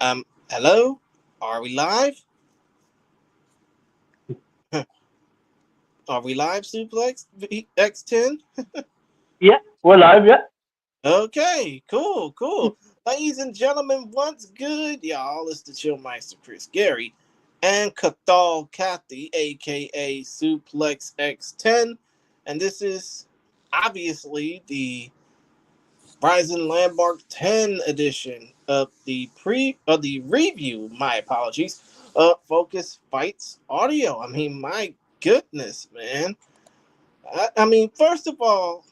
Hello? Are we live? Are we live, Suplex X10? Yeah, we're live. Yeah. Okay, cool. Ladies and gentlemen, what's good, y'all? It's the Chillmeister Chris Gary and Cathal Kathy, aka Suplex X10. And this is obviously the Ryzen Landmark 10 edition of the review, my apologies, Focus Fights Audio. I mean, my goodness, man. I mean, first of all,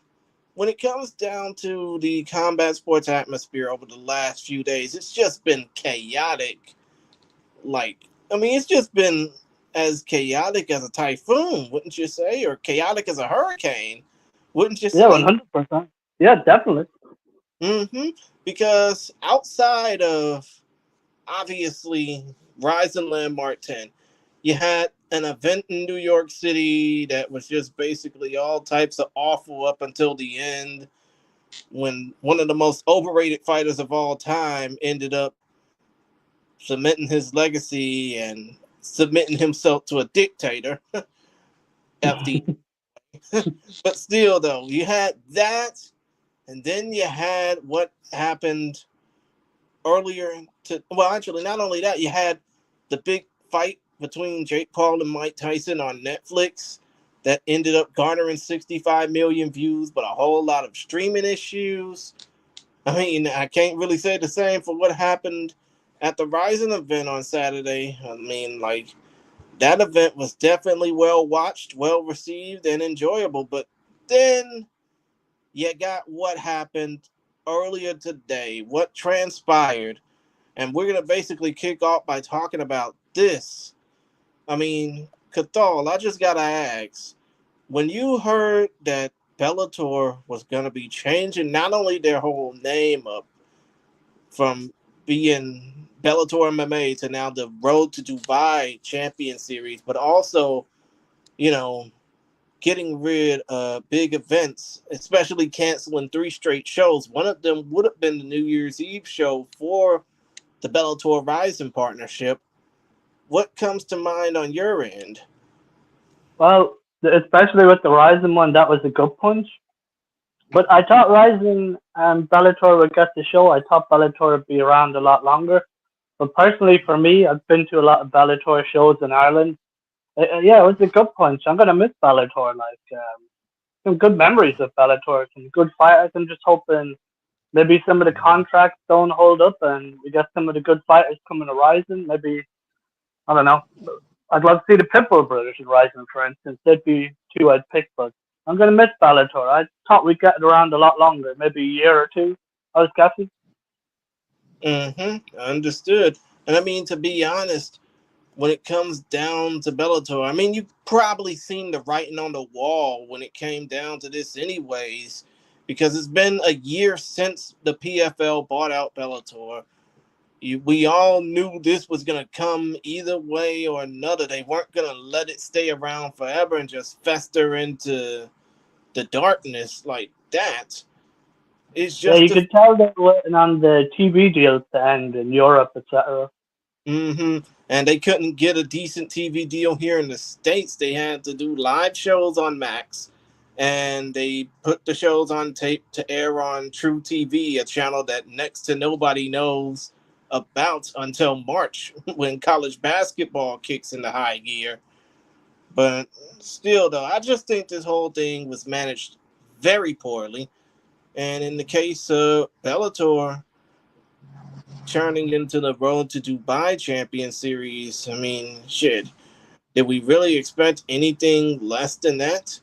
when it comes down to the combat sports atmosphere over the last few days, it's just been chaotic. It's just been as chaotic as a typhoon, wouldn't you say? Or chaotic as a hurricane, wouldn't you Yeah, say? 100%. Yeah, definitely. Mm-hmm. Because outside of obviously Rise and Landmark 10, you had an event in New York City that was just basically all types of awful up until the end, when one of the most overrated fighters of all time ended up cementing his legacy and submitting himself to a dictator. FD. But still, though, you had that, and then you had what happened earlier actually, not only that, you had the big fight between Jake Paul and Mike Tyson on Netflix that ended up garnering 65 million views, but a whole lot of streaming issues. I mean, I can't really say the same for what happened at the Rising event on Saturday. I mean, like, that event was definitely well watched, well received, and enjoyable. But then you got what happened earlier today, what transpired, and we're gonna basically kick off by talking about this. I mean, Cathal, I just gotta ask, when you heard that Bellator was gonna be changing not only their whole name up from being Bellator MMA to now the Road to Dubai Champion Series, but also, you know, getting rid of big events, especially canceling three straight shows. One of them would have been the New Year's Eve show for the Bellator Rising partnership. What comes to mind on your end? Well, especially with the Ryzen one, that was a good punch. But I thought Ryzen and Bellator would get the show. I thought Bellator would be around a lot longer. But personally, for me, I've been to a lot of Bellator shows in Ireland. Yeah, it was a good punch. I'm gonna miss Bellator. Some good memories of Bellator. Some good fighters. I'm just hoping maybe some of the contracts don't hold up, and we get some of the good fighters coming to Ryzen. Maybe I don't know. I'd love to see the Pitbull brothers in Rising, for instance. They'd be two I'd pick, but I'm going to miss Bellator. I thought we'd get it around a lot longer, maybe a year or two. I was guessing. Mm-hmm. Understood. And I mean, to be honest, when it comes down to Bellator, I mean, you've probably seen the writing on the wall when it came down to this, anyways, because it's been a year since the PFL bought out Bellator. We all knew this was going to come either way or another. They weren't going to let it stay around forever and just fester into the darkness like that. It's Yeah, just you a could tell they're waiting on the TV deals to end in Europe, etc. And they couldn't get a decent TV deal here in the States. They had to do live shows on Max, and they put the shows on tape to air on True TV, a channel that next to nobody knows about until March when college basketball kicks into high gear. But still, though, I just think this whole thing was managed very poorly. And in the case of Bellator, turning into the Road to Dubai Champion Series, I mean, shit. Did we really expect anything less than that?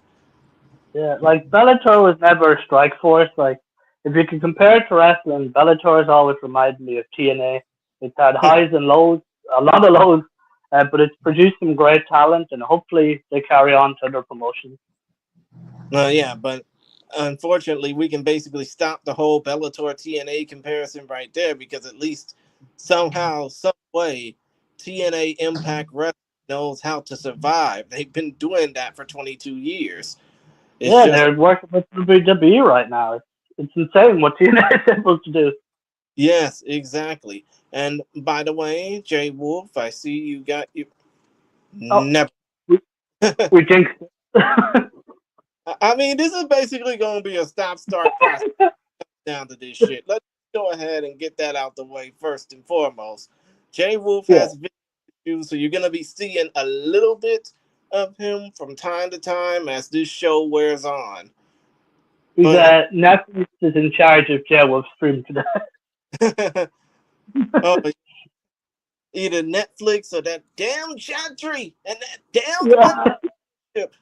Yeah, like Bellator was never a strike force. Like, if you can compare it to wrestling, Bellator has always reminded me of TNA. It's had highs and lows, a lot of lows, but it's produced some great talent, and hopefully they carry on to other promotions. Yeah, but unfortunately, we can basically stop the whole Bellator TNA comparison right there because at least somehow, some way, TNA Impact Wrestling knows how to survive. They've been doing that for 22 years. It's Yeah, just they're working with WWE right now. It's insane what TNA is able to do. Yes, exactly. And by the way, Jay Wolf, I see you got you. Oh, Never. we, we jinxed it. I mean, this is basically going to be a stop-start process down to this shit. Let's go ahead and get that out the way first and foremost. Jay Wolf Yeah, has videos, so you're going to be seeing a little bit of him from time to time as this show wears on. he's But Netflix is in charge of Jailwolf stream today. oh, either Netflix or that damn Chantry and that damn Yeah. sponsorship.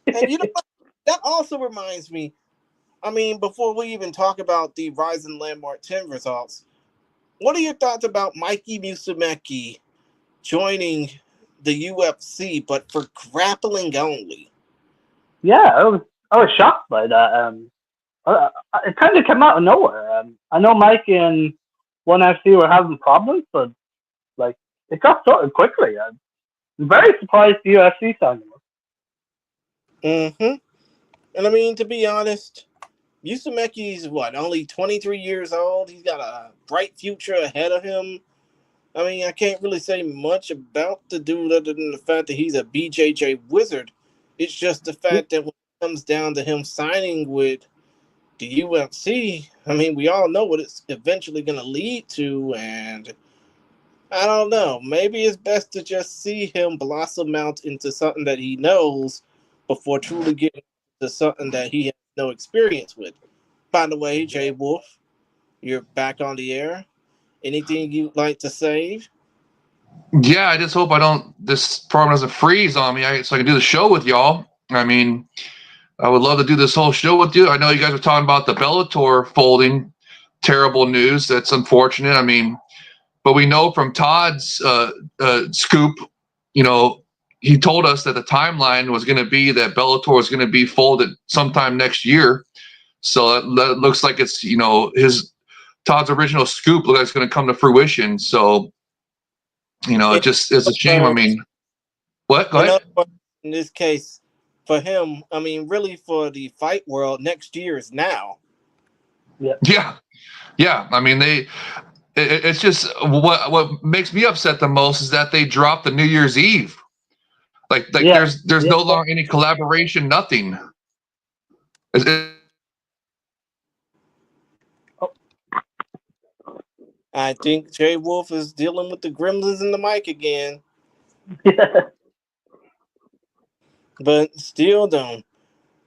And you know what? That also reminds me. I mean, before we even talk about the Rising Landmark 10 results, what are your thoughts about Mikey Musumeci joining the UFC, but for grappling only? Yeah, I was shocked by that. It kind of came out of nowhere. I know Mike and One FC were having problems, but like it got sorted quickly. I'm very surprised the UFC signed him. Mm-hmm. And I mean, to be honest, Musumeci's what, only 23 years old? He's got a bright future ahead of him. I mean, I can't really say much about the dude other than the fact that he's a BJJ wizard. It's just the Yeah, fact that when it comes down to him signing with the UFC, I mean, we all know what it's eventually going to lead to, and I don't know. Maybe it's best to just see him blossom out into something that he knows before truly getting to something that he has no experience with. By the way, Jay Wolf, you're back on the air. Anything you'd like to say? Yeah, I just hope I don't. This program doesn't freeze on me, so I can do the show with y'all. I mean, I would love to do this whole show with you. I know you guys were talking about the Bellator folding. Terrible news. That's unfortunate. I mean, but we know from Todd's scoop, you know, he told us that the timeline was going to be that Bellator was going to be folded sometime next year. So that looks like it's, his Todd's original scoop looks like it's going to come to fruition. So, it In just is a other shame. I words, mean, what? Go in other ahead. words, in this case, for him, I mean, really for the fight world, next year is now. yeah, Yeah, yeah. I mean, it's just what makes me upset the most is that they dropped the New Year's Eve. Like yeah, there's yeah. no longer any collaboration, nothing. Oh, I think Jay Wolf is dealing with the gremlins in the mic again, yeah, but still, don't.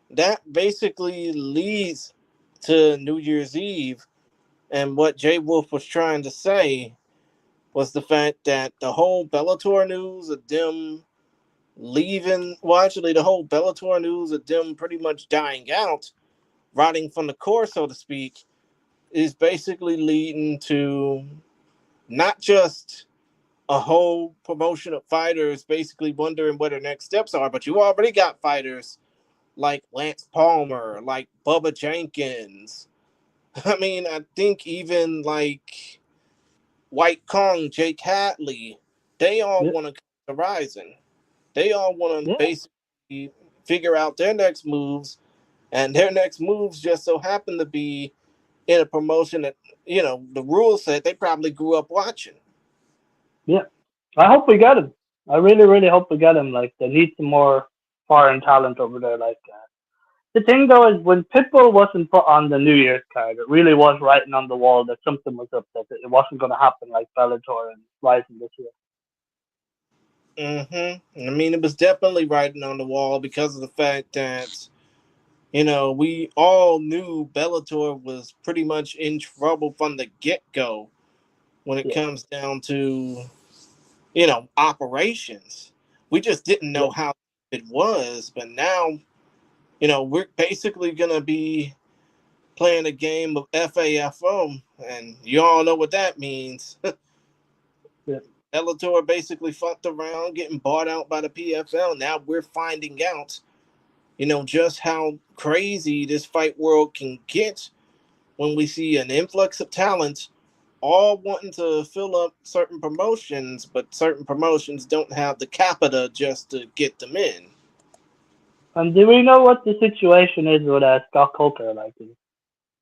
That basically leads to New Year's Eve, and what Jay Wolf was trying to say was the fact that the whole Bellator news of them leaving, well, actually, the whole Bellator news of them pretty much dying out, rotting from the core, so to speak, is basically leading to not just a whole promotion of fighters basically wondering what their next steps are, but you already got fighters like Lance Palmer, like Bubba Jenkins. I mean, I think even like White Kong, Jake Hatley, they all yeah, want to come to Rising. They all want to yeah. basically figure out their next moves, and their next moves just so happen to be in a promotion that, the rules said they probably grew up watching. Yeah. I hope we get him. I really, really hope we get him. Like they need some more foreign talent over there. Like the thing though is when Pitbull wasn't put on the New Year's card, it really was writing on the wall that something was up, that it wasn't going to happen like Bellator and Rising this year. I mean, it was definitely writing on the wall because of the fact that, we all knew Bellator was pretty much in trouble from the get go when it Yeah, comes down to, operations. We just didn't yeah, know how it was, but now, we're basically going to be playing a game of FAFO, and you all know what that means. yeah. Bellator basically fucked around, getting bought out by the PFL. Now we're finding out, just how crazy this fight world can get when we see an influx of talent all wanting to fill up certain promotions, but certain promotions don't have the capita just to get them in. And do we know what the situation is with Scott Coker? Like,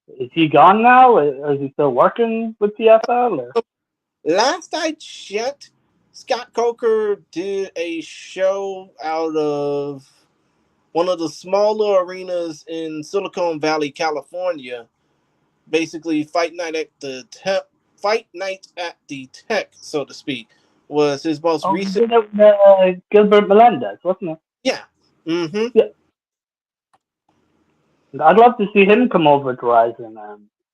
Is he gone now? Or is he still working with PFL? Or? Last I checked, Scott Coker did a show out of one of the smaller arenas in Silicon Valley, California. Basically, Fight Night at the Tech, so to speak, was his most Oh, he recent. did it with Gilbert Melendez, wasn't it? Yeah. Mm-hmm. Yeah. I'd love to see him come over to Ryzen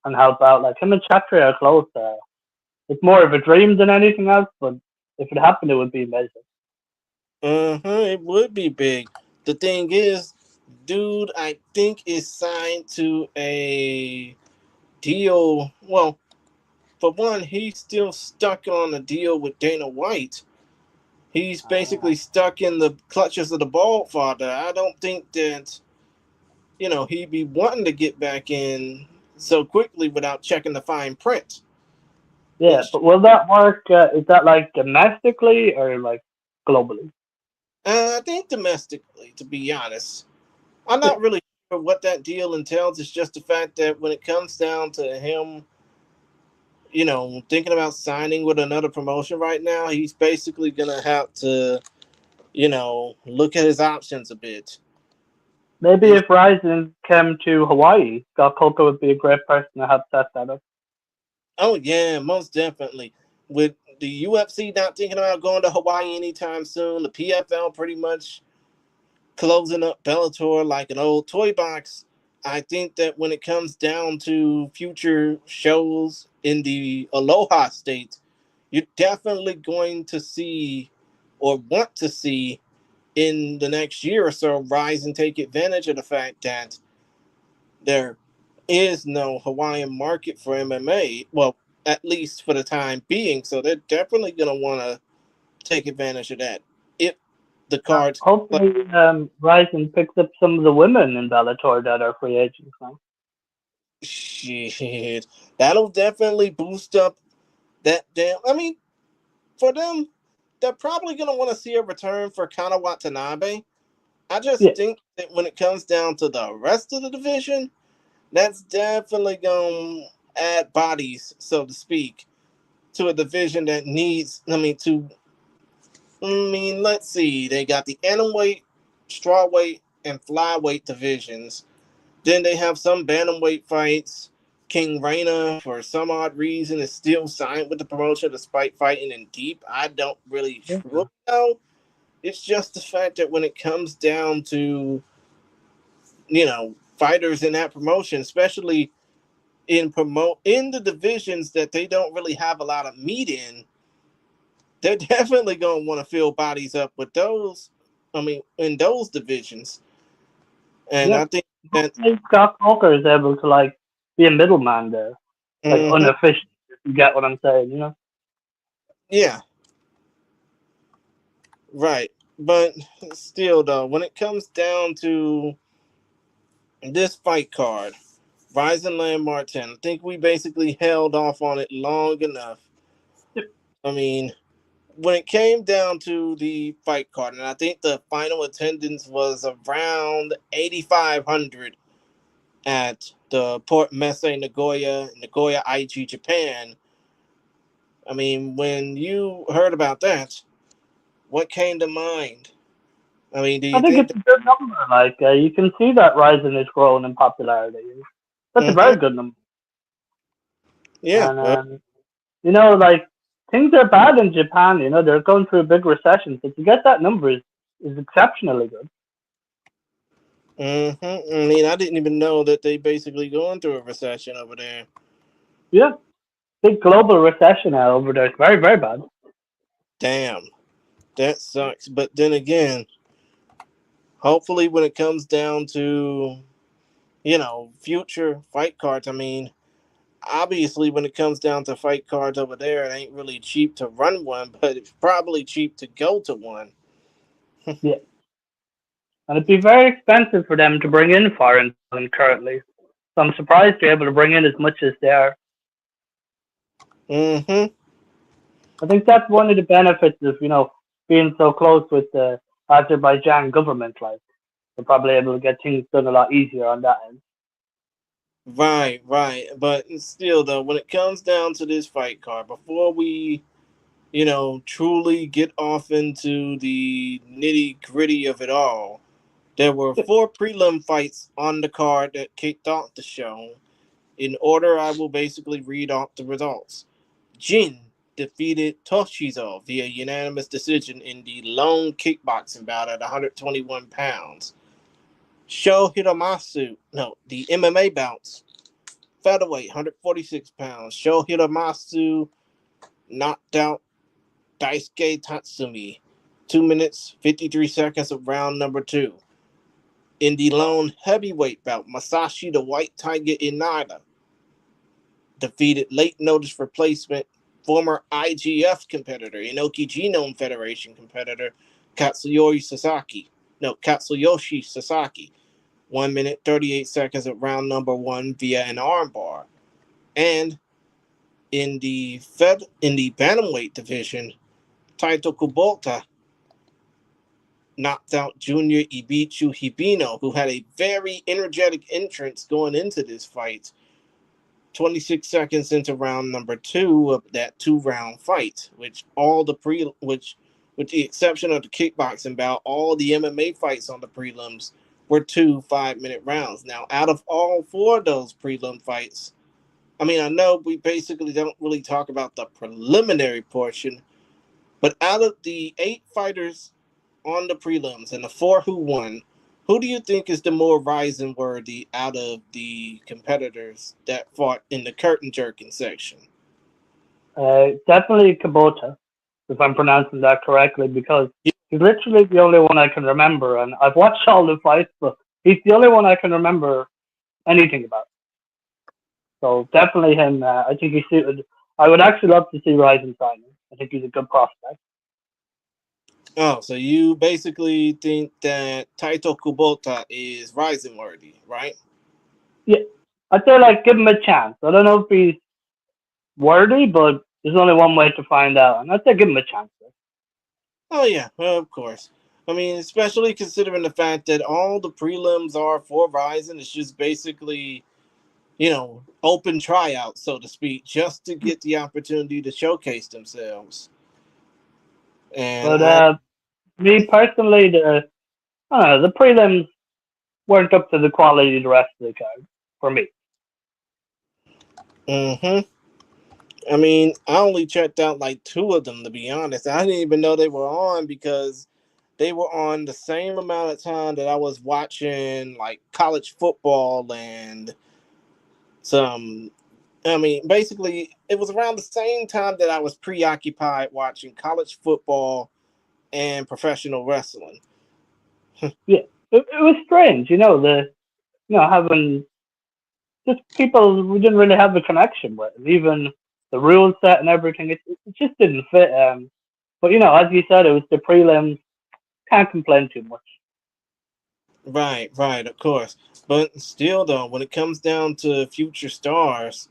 and help out. Like him and Chatri are close. It's more of a dream than anything else, but if it happened, it would be amazing. It would be big. The thing is, dude, I think is signed to a deal. Well, for one, he's still stuck on a deal with Dana White. He's basically stuck in the clutches of the bald father. I don't think that, he'd be wanting to get back in so quickly without checking the fine print. Yeah, Which but will that work? Is that like domestically or like globally? I think domestically, to be honest. I'm Yeah. not really sure what that deal entails. It's just the fact that when it comes down to him, thinking about signing with another promotion right now, he's basically going to have to, look at his options a bit. Maybe He's, if Ryzen came to Hawaii, Scott Coker would be a great person to help set that up. oh, yeah, most definitely. With the UFC not thinking about going to Hawaii anytime soon, the PFL pretty much closing up Bellator like an old toy box. I think that when it comes down to future shows in the Aloha State, you're definitely going to see or want to see in the next year or so rise and take advantage of the fact that there is no Hawaiian market for MMA. Well, at least for the time being. So they're definitely going to want to take advantage of that. If the cards, like, Hopefully, Ryzen picks up some of the women in Bellator that are free agents now. shit, that'll definitely boost up that damn. I mean, for them, they're probably going to want to see a return for Kana Watanabe. I just Yeah, think that when it comes down to the rest of the division, that's definitely going to add bodies, so to speak, to a division that needs. Let's see. They got the atomweight, strawweight, and flyweight divisions. Then they have some bantamweight fights. King Reina, for some odd reason, is still signed with the promotion despite fighting in deep. I don't really yeah. truly know. It's just the fact that when it comes down to, fighters in that promotion, especially in the divisions that they don't really have a lot of meat in, they're definitely going to want to fill bodies up with those. In those divisions, and Yeah. I think that. Hopefully, Scott Coker is able to like be a middleman there, like Mhm, unofficial. If you get what I'm saying, you know? yeah, right. But still, though, when it comes down to this fight card, Rising Landmark 10, I think we basically held off on it long enough. Yep. I mean, when it came down to the fight card, and I think the final attendance was around 8,500 at the Port Messe Nagoya Aichi, Japan. I mean, when you heard about that, what came to mind? I mean, do I you think think it's a good number. Like you can see that Ryzen is growing in popularity. That's a that? very good number. Yeah. And like things are bad in Japan. They're going through a big recession. So to get that number is exceptionally good. I mean, I didn't even know that they basically going through a recession over there. Yeah, big global recession now over there. It's very very bad. Damn, that sucks. But then again, hopefully, when it comes down to future fight cards, I mean, obviously, when it comes down to fight cards over there, it ain't really cheap to run one, but it's probably cheap to go to one. Yeah, and it'd be very expensive for them to bring in foreign talent currently. So I'm surprised they're able to bring in as much as they are. Mm-hmm. I think that's one of the benefits of being so close with the Azerbaijan government. Like they're probably able to get things done a lot easier on that end. Right, right. But still, though, when it comes down to this fight card, before we, truly get off into the nitty gritty of it all, there were four prelim fights on the card that kicked off the show. In order, I will basically read off the results. Jin defeated Toshizo via unanimous decision in the lone kickboxing bout at 121 pounds. Sho Hiramasu, no, the MMA bouts, featherweight, 146 pounds. Sho Hiramasu knocked out Daisuke Tatsumi, 2 minutes, 53 seconds of round number two. In the lone heavyweight bout, Masashi the White Tiger Inada defeated late notice replacement former IGF competitor, Inoki Genome Federation competitor, Katsuyoshi Sasaki. 1 minute 38 seconds of round number one via an armbar. And in the bantamweight division, Taito Kubota knocked out Junior Ibichu Hibino, who had a very energetic entrance going into this fight, 26 seconds into round number two of that 2-round fight, which with the exception of the kickboxing bout, all the MMA fights on the prelims were 2 5-minute rounds. Now, out of all four of those prelim fights, I mean, I know we basically don't really talk about the preliminary portion, but out of the 8 fighters on the prelims and the 4 who won, who do you think is the more rising worthy out of the competitors that fought in the curtain jerking section? Definitely Kubota, if I'm pronouncing that correctly, because he's literally the only one I can remember, and I've watched all the fights, but he's the only one I can remember anything about. So definitely him. I think he's suited. I would actually love to see Ryzen sign him. I think he's a good prospect. Oh, so you basically think that Taito Kubota is rising worthy, right? Yeah, I'd say like give him a chance. I don't know if he's worthy, but there's only one way to find out, and I'd say give him a chance. Oh yeah, well, of course. I mean, especially considering the fact that all the prelims are for Ryzen. It's just basically, open tryout, so to speak, just to get the opportunity to showcase themselves. And But I, me personally, I don't know, the prelims weren't up to the quality of the rest of the card for me. hmm I mean, I only checked out like 2 of them, to be honest. I didn't even know they were on because they were on the same amount of time that I was watching like college football and some. I mean, basically, it was around the same time that I was preoccupied watching college football and professional wrestling. Yeah, it was strange, having just people we didn't really have a connection with, and even the rule set and everything. It just didn't fit. But as you said, it was the prelims. Can't complain too much. Right, right, of course. But still, though, when it comes down to future stars,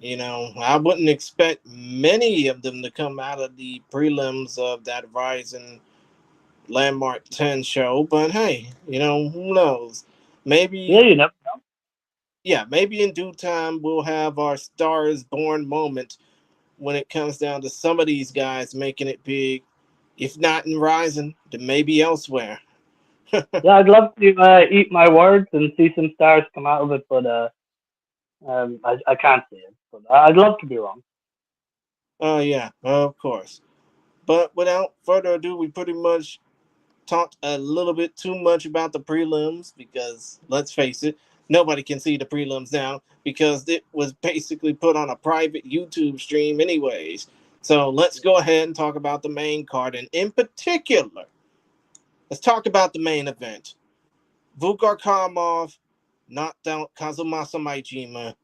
I wouldn't expect many of them to come out of the prelims of that Verizon Landmark 10 show, but hey, who knows? Yeah, Maybe, you never. yeah, maybe in due time we'll have our stars born moment when it comes down to some of these guys making it big. If not in Ryzen, then maybe elsewhere. Yeah, I'd love to eat my words and see some stars come out of it, but I can't see it. But I'd love to be wrong. Oh, yeah, of course. But without further ado, we pretty much talked a little bit too much about the prelims because let's face it, nobody can see the prelims now because it was basically put on a private YouTube stream, anyways. So let's go ahead and talk about the main card. And in particular, let's talk about the main event. Vugar Kharlamov knocked out Kazumasa Maijima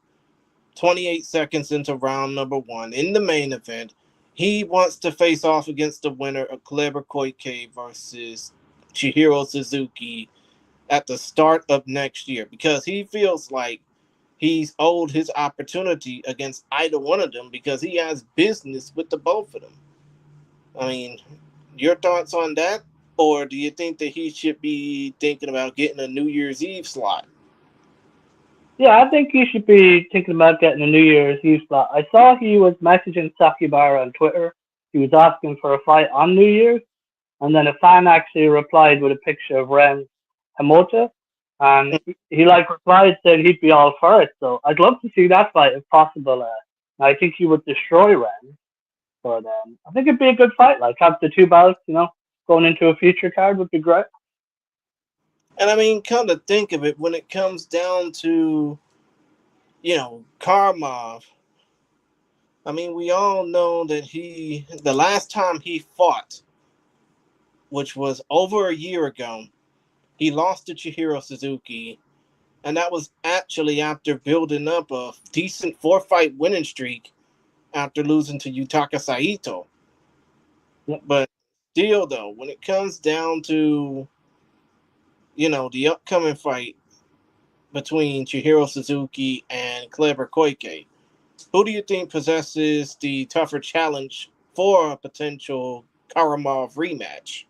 28 seconds into round number one in the main event. He wants to face off against the winner of Kleber Koike versus Chihiro Suzuki at the start of next year because he feels like he's owed his opportunity against either one of them because he has business with the both of them. I mean, your thoughts on that? Or do you think that he should be thinking about getting a New Year's Eve slot? Yeah, I think you should be thinking about getting a New Year's Eve slot. I saw he was messaging Sakibara on Twitter. He was asking for a fight on New Year's, and then a fan actually replied with a picture of Ren Hamota, and he like replied saying he'd be all for it. So I'd love to see that fight if possible. I think he would destroy Ren, but I think it'd be a good fight. Like have the two belts, going into a future card would be great. And I mean, come to think of it, when it comes down to, Karmov, I mean, we all know that the last time he fought, which was over a year ago, he lost to Chihiro Suzuki. And that was actually after building up a decent 4-fight winning streak after losing to Yutaka Saito. Yep. But still, though, when it comes down to, the upcoming fight between Chihiro Suzuki and Kleber Koike, who do you think possesses the tougher challenge for a potential Karamov rematch?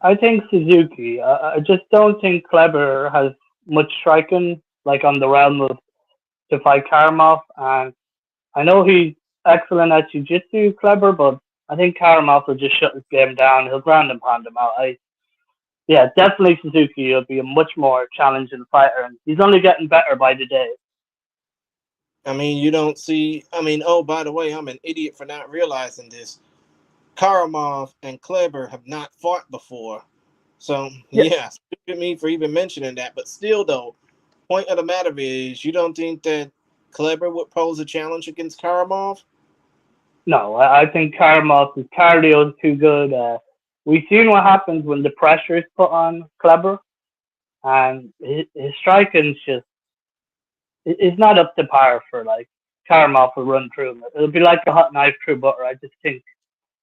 I think Suzuki. I just don't think Kleber has much striking, like on the realm of to fight Karamov. And I know he's excellent at jiu-jitsu, Kleber, but I think Karamov will just shut his game down. He'll ground and pound him out. Yeah, definitely Suzuki will be a much more challenging fighter, and he's only getting better by the day. I mean, you don't see. I mean, oh, by the way, I'm an idiot for not realizing this. Karamov and Kleber have not fought before. So, Yeah, yeah, stupid me for even mentioning that. But still, though, point of the matter is, you don't think that Kleber would pose a challenge against Karamov? no, I think Karamov's cardio is too good. We've seen what happens when the pressure is put on Kleber, and his striking's just it's not up to par for like Karamov will run through him. It'll be like a hot knife through butter. I just think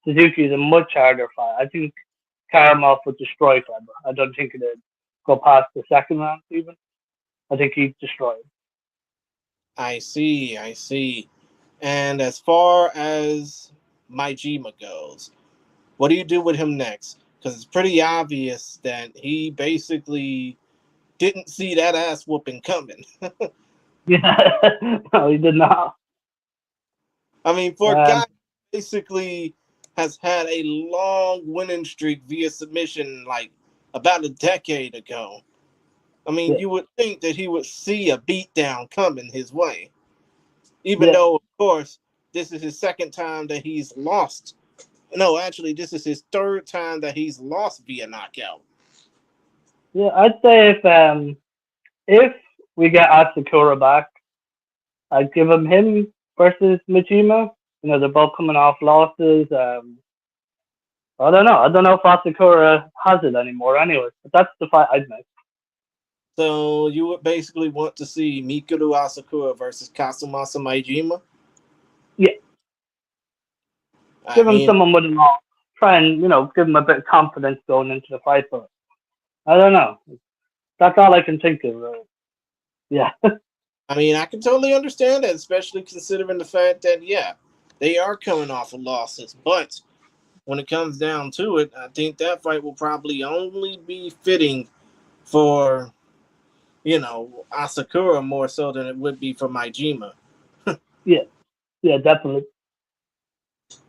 Suzuki is a much harder fight. I think Karamov would destroy Kleber. I don't think it'd go past the second round even. I think he'd destroy him. I see, I see. And as far as Maijima goes, what do you do with him next? Because it's pretty obvious that he basically didn't see that ass whooping coming. Yeah, no, he did not. I mean, for a guy Um, who basically has had a long winning streak via submission like about a decade ago, I mean, yeah, you would think that he would see a beatdown coming his way. Even yeah, though, of course, this is his second time that he's lost. No, actually, this is his third time that he's lost via knockout. yeah. I'd say if we get Asakura back, I'd give him versus Majima. They're both coming off losses. I don't know. I don't know if Asakura has it anymore. Anyway, but that's the fight I'd make. So you would basically want to see Mikuru Asakura versus Kazumasa Maijima. Yeah, I give him mean, someone with a long. Try and give him a bit of confidence going into the fight. But I don't know. That's all I can think of. Yeah, I can totally understand that, especially considering the fact that they are coming off of losses. But when it comes down to it, I think that fight will probably only be fitting for Asakura more so than it would be for Maijima. yeah, yeah, definitely.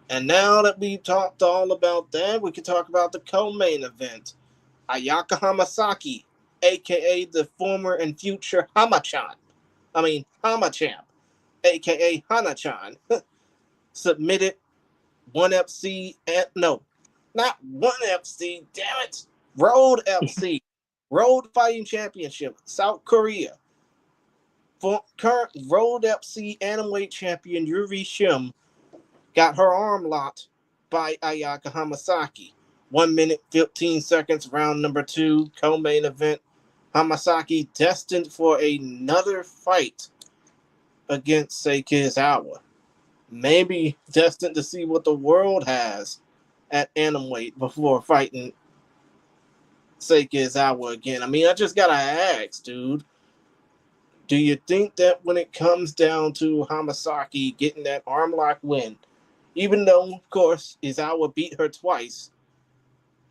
And now that we talked all about that, we can talk about the co-main event. Ayaka Hamasaki, aka the former and future Hamachamp, aka Hana-chan, submitted 1FC and no, not 1FC, damn it. Road FC, Road Fighting Championship, South Korea. For current Road FC Atomweight champion Yuri Shim got her arm locked by Ayaka Hamasaki. 1 minute 15 seconds, round number 2, co-main event. Hamasaki destined for another fight against Seikizawa. Maybe destined to see what the world has at Atomweight before fighting Seikizawa again. I just gotta ask, dude. Do you think that when it comes down to Hamasaki getting that arm lock win, even though, of course, Izawa beat her twice,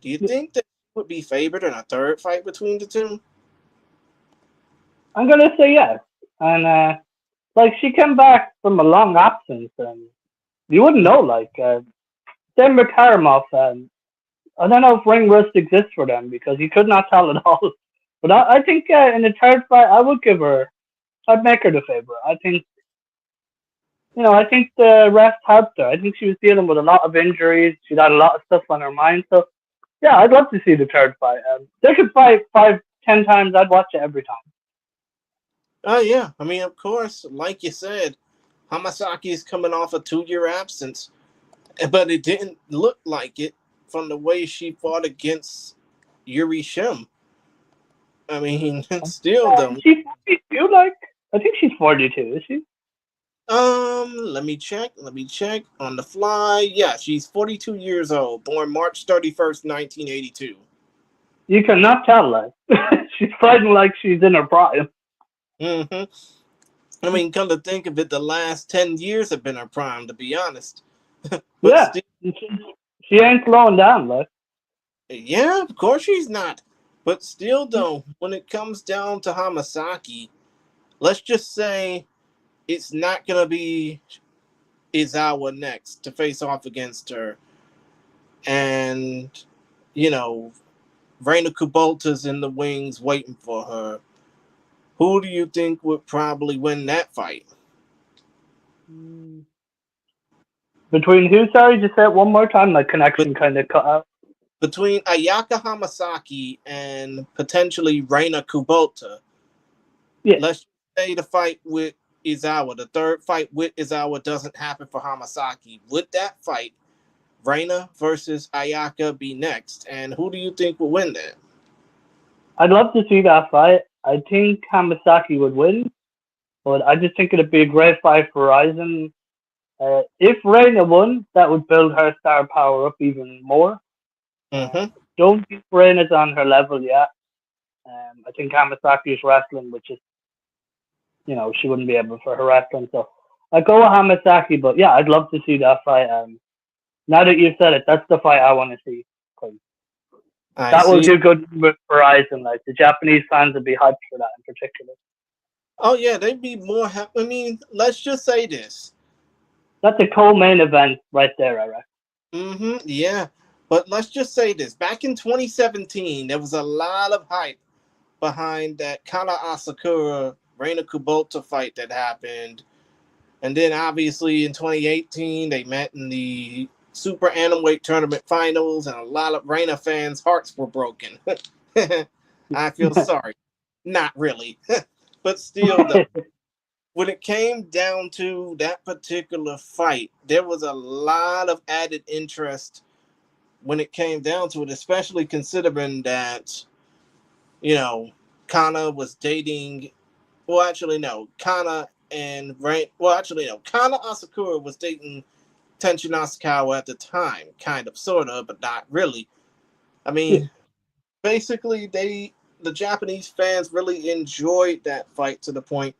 do you think that she would be favored in a third fight between the two? I'm gonna say yes. and like she came back from a long absence, and you wouldn't know. Like same with Karamov, and I don't know if ring rust exists for them because you could not tell at all. But I think in the third fight, I would give her. I'd make her the favorite. I think I think the rest helped her. I think she was dealing with a lot of injuries. She'd had a lot of stuff on her mind. So yeah, I'd love to see the third fight. They could fight 5, 10 times. I'd watch it every time. Oh yeah, I mean, of course, like you said, Hamasaki is coming off a 2-year absence, but it didn't look like it from the way she fought against Yuri Shim. I mean, still though. She's 42. Like I think she's 42. Is she? Let me check. Let me check on the fly. Yeah, she's 42 years old, born March 31st, 1982. You cannot tell. Like she's fighting like she's in her prime. Mm-hmm. I mean, come to think of it, the last 10 years have been her prime, to be honest. But Yeah, still, she ain't slowing down. Like yeah, of course she's not. But still, though, when it comes down to Hamasaki, let's just say it's not going to be Izawa next to face off against her. And, you know, Reina Kubota's in the wings waiting for her. Who do you think would probably win that fight? between who? Sorry, just say it one more time. My connection kind of cut out. Between Ayaka Hamasaki and potentially Reina Kubota. Yeah. Let's say the fight with Izawa, the third fight with Izawa doesn't happen for Hamasaki. Would that fight, Reina versus Ayaka, be next? And who do you think will win that? I'd love to see that fight. I think Hamasaki would win, but I just think it'd be a great fight for Ryzen. If Reina won, that would build her star power up even more. Mm-hmm. Don't think Reina's on her level yet. I think Hamasaki is wrestling, which is, she wouldn't be able for her wrestling. So I go with Hamasaki, but yeah, I'd love to see that fight. Now that you've said it, that's the fight I want to see. That will do good with Verizon. Like the Japanese fans would be hyped for that in particular. Oh yeah, they'd be more happy. I mean, let's just say this. That's a co-main event right there, I reckon. Mm-hmm. Yeah, but let's just say this. Back in 2017, there was a lot of hype behind that Kana Asakura Reina Kubota fight that happened. And then obviously in 2018, they met in the Super Atomweight Tournament Finals, and a lot of Reina fans' hearts were broken. I feel sorry. Not really. But still, though, when it came down to that particular fight, there was a lot of added interest when it came down to it, especially considering that, Kana was dating. Well, actually, no. Kana Asakura was dating Tenshin Nasukawa at the time, kind of, sort of, but not really. I mean, basically, the Japanese fans really enjoyed that fight to the point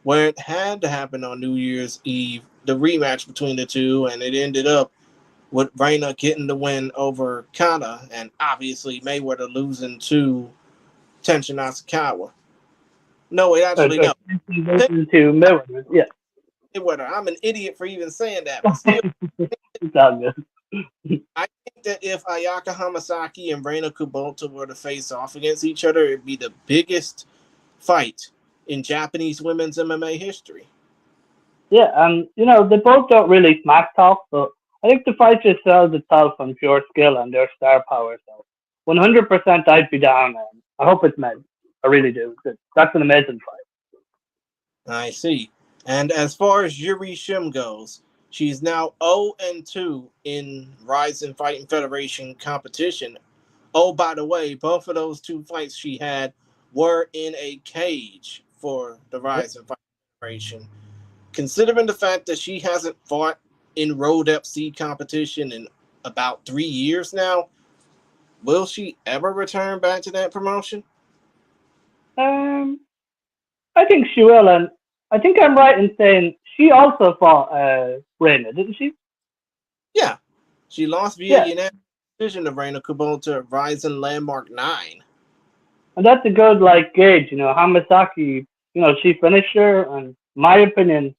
where it had to happen on New Year's Eve, the rematch between the two, and it ended up with Reina getting the win over Kana, and obviously Mayweather losing to Tenshin Nasukawa. No, it actually no. To Mayweather, yeah. Mayweather. I'm an idiot for even saying that, but still, It's all good. I think that if Ayaka Hamasaki and Reina Kubota were to face off against each other, it'd be the biggest fight in Japanese women's MMA history. Yeah, and they both don't really smack talk, but I think the fight just sells itself on pure skill and their star power. So 100% I'd be down, and I hope it's made. I really do. That's an amazing fight. I see. And as far as Yuri Shim goes, she's now 0-2 in Rizin Fighting Federation competition. Oh, by the way, both of those two fights she had were in a cage for the Rizin Fighting Federation. Considering the fact that she hasn't fought in Road FC competition in about 3 years now, will she ever return back to that promotion? I think she will, and I think I'm right in saying she also fought Reina, didn't she? Yeah. She lost via unanimous decision to Reina Kubota at Rizin Landmark 9. And that's a good gauge, Hamasaki she finished her, and my opinion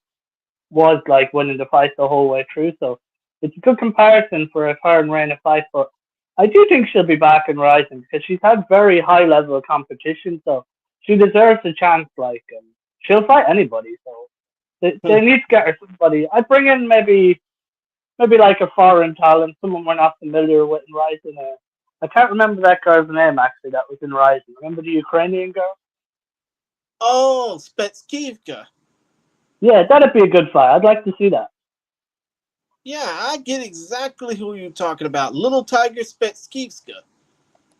was like winning the fight the whole way through. So it's a good comparison for if her and Reina fight. But I do think she'll be back in Rising because she's had very high level of competition. So she deserves a chance. Like, she'll fight anybody. So they need to get her somebody. I'd bring in maybe like a foreign talent, someone we're not familiar with in Rising. I can't remember that girl's name actually that was in Rising. Remember the Ukrainian girl? Oh, Spetskivka. Yeah, that'd be a good fight. I'd like to see that. Yeah, I get exactly who you're talking about. Little Tiger Spetskivka.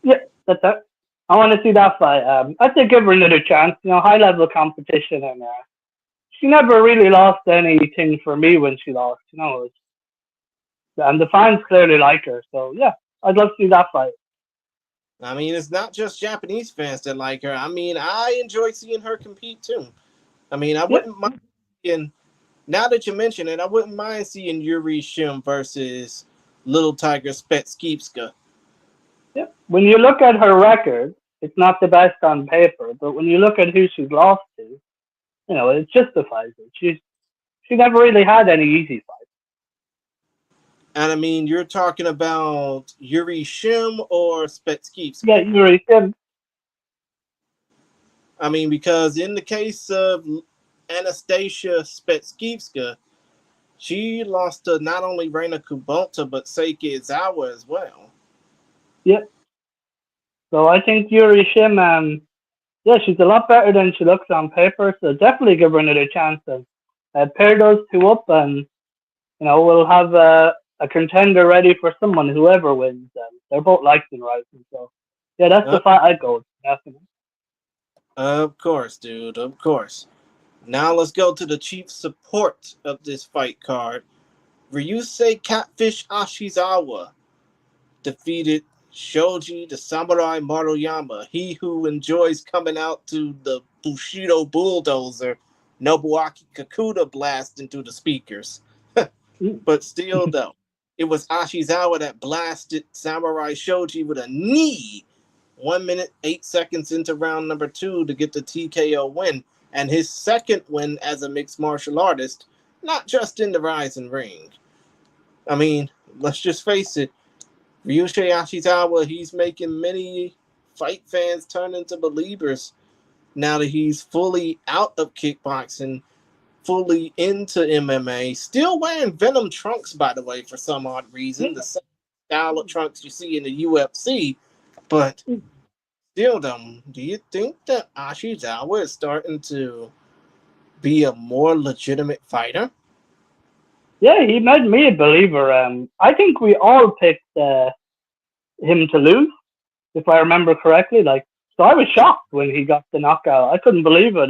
Yeah, that's it. I want to see that fight. I'd say give her another chance. High level competition, and she never really lost anything for me when she lost. And the fans clearly like her. So yeah, I'd love to see that fight. I mean, it's not just Japanese fans that like her. I mean, I enjoy seeing her compete too. I mean, I Yeah, wouldn't mind seeing, now that you mention it, I wouldn't mind seeing Yuri Shim versus Little Tiger Spetskivka. yeah. When you look at her record, it's not the best on paper, but when you look at who she's lost to, it justifies it. She never really had any easy fights. And I mean, you're talking about Yuri Shim or Spetskivka? Yeah, Yuri Sim. I mean, because in the case of Anastasia Spetskivska, she lost to not only Reina Kubota, but Seiki Izawa as well. Yeah. So I think Yuri Shim, yeah, she's a lot better than she looks on paper. So definitely give her another chance and pair those two up, and we'll have a contender ready for someone whoever wins. They're both liked in Rising, so yeah, that's the Uh, fight I'd go with, definitely. of course, dude, of course. Now let's go to the chief support of this fight card. Ryusei Catfish Ashizawa defeated Shoji the Samurai Maruyama, he who enjoys coming out to the Bushido Bulldozer Nobuaki Kakuta blast into the speakers. But still, though, it was Ashizawa that blasted Samurai Shoji with a knee 1 minute, 8 seconds into round number 2 to get the TKO win, and his second win as a mixed martial artist, not just in the Rising Ring. I mean, let's just face it, Ryusei Ashizawa, he's making many fight fans turn into believers now that he's fully out of kickboxing, fully into MMA, still wearing Venom trunks, by the way, for some odd reason, the same style of trunks you see in the UFC. But still, though, do you think that Ashizawa is starting to be a more legitimate fighter? Yeah, he made me a believer. I think we all picked him to lose, if I remember correctly. Like, so I was shocked when he got the knockout. I couldn't believe it.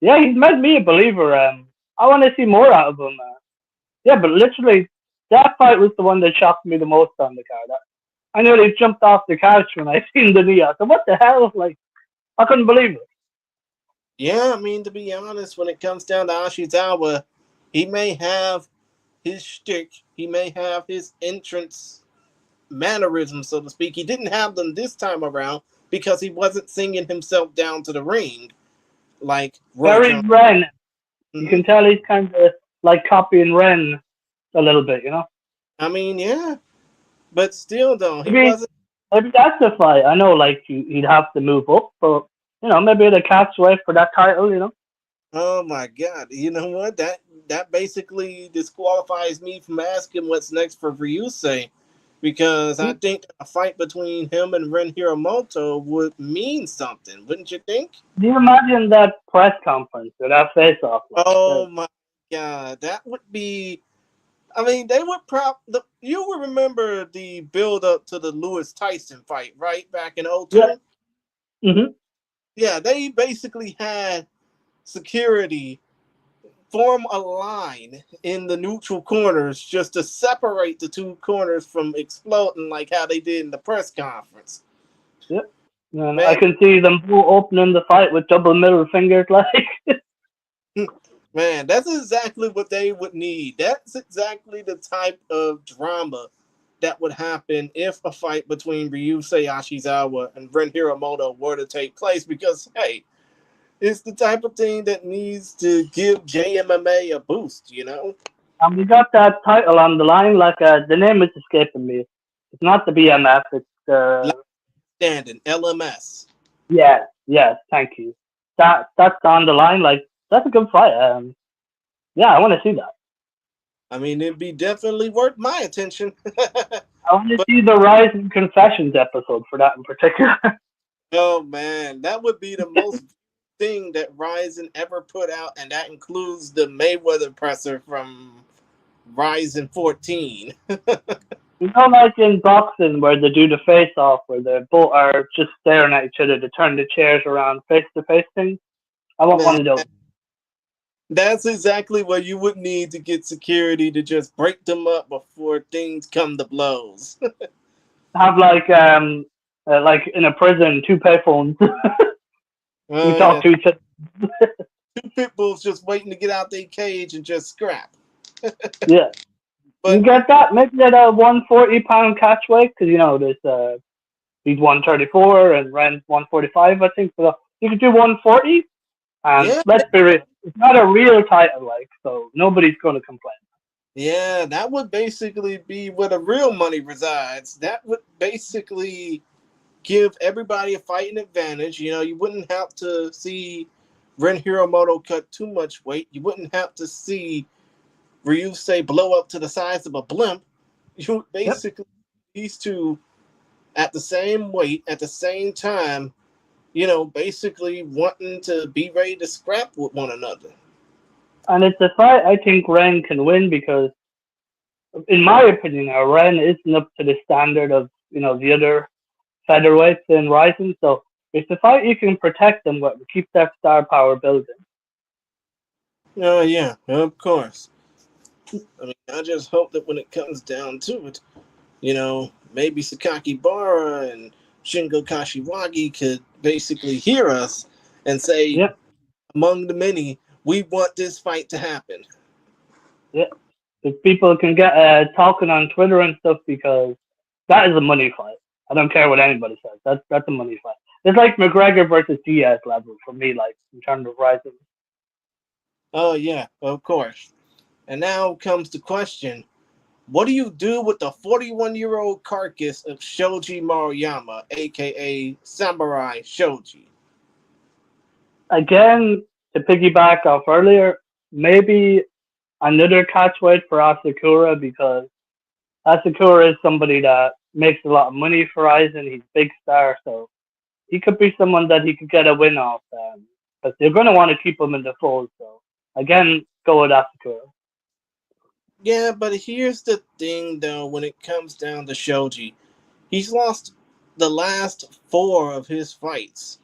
Yeah, he's made me a believer. I want to see more out of him. Yeah, but literally, that fight was the one that shocked me the most on the card. I nearly jumped off the couch when I seen the knee. I said, "What the hell?" Like, I couldn't believe it. Yeah, I mean, to be honest, when it comes down to Ashizawa, he may have his shtick, he may have his entrance mannerisms, so to speak. He didn't have them this time around because he wasn't singing himself down to the ring like Roy Very Jones. Ren. You Hmm. can tell he's kind of like copying Ren a little bit. I mean, yeah, but still, though, he Maybe wasn't. maybe that's the fight. I know, like he'd have to move up, but maybe the cat's wait for that title. Oh my God! You know what? That basically disqualifies me from asking what's next for Ryusei, because I think a fight between him and Ren Hiramoto would mean something, wouldn't you think? Do you imagine that press conference or that face off? Like, Oh my God, that would be. I mean, they would you would remember the build up to the Lewis Tyson fight, right? Back in yeah. '02. Hmm. Yeah, they basically had security form a line in the neutral corners just to separate the two corners from exploding like how they did in the press conference. Yeah. And I Man, can see them both opening the fight with double middle fingers, like. man, that's exactly what they would need. That's exactly the type of drama that would happen if a fight between Ryusei Ashizawa and Ren Hiramoto were to take place. Because, hey, It's the type of thing that needs to give JMMA a boost, you know? And we got that title on the line. Like the name is escaping me. It's not the BMF. It's Last the standing, LMS. yeah. Thank you. That's on the line. Like that's a good fight. Yeah, I want to see that. I mean, it'd be definitely worth my attention. I want to But see the Rise and Confessions episode for that in particular. oh man, that would be the most thing that Ryzen ever put out, and that includes the Mayweather presser from Ryzen 14. Like in boxing where they do the face off, where they both are just staring at each other to turn the chairs around face to face thing. I want one Man, of those. that's exactly what you would need to get security to just break them up before things come to blows. Have like in a prison, two payphones. You Yeah, talk to each other. two pit bulls just waiting to get out their cage and just scrap. Yeah. You But get that? Maybe at a 140-pound catch weight, because there's he's 134 and Ren's 145, I think. So you could do 140, and yeah, let's be real, it's not a real title, like, so nobody's going to complain. yeah, that would basically be where the real money resides. That would basically give everybody a fighting advantage. You know, you wouldn't have to see Ren Hiromoto cut too much weight. You wouldn't have to see Ryusei blow up to the size of a blimp. You would Yep. basically these two at the same weight at the same time. Basically wanting to be ready to scrap with one another. And it's a fight I think Ren can win because, in my opinion, now Ren isn't up to the standard of the other featherweights in Rising. So it's a fight you can protect them with, keep that star power building. Oh yeah, of course. I mean, I just hope that when it comes down to it, maybe Sakaki Bara and Shingo Kashiwagi could basically hear us and say, Yep. among the many, we want this fight to happen. Yeah. If people can get talking on Twitter and stuff, because that is a money fight. I don't care what anybody says. That's a money fight. It's like McGregor versus Diaz level for me, like in terms of Rising. Oh yeah, of course. And now comes the question: what do you do with the 41-year-old carcass of Shoji Maruyama, aka Samurai Shoji? Again, to piggyback off earlier, maybe another catchweight for Asakura, because Asakura is somebody that makes a lot of money for Rising. He's a big star, so he could be someone that he could get a win off. But they're going to want to keep him in the fold. So again, go with Asakura. Yeah, but here's the thing though, when it comes down to Shoji, he's lost the last 4 of his fights.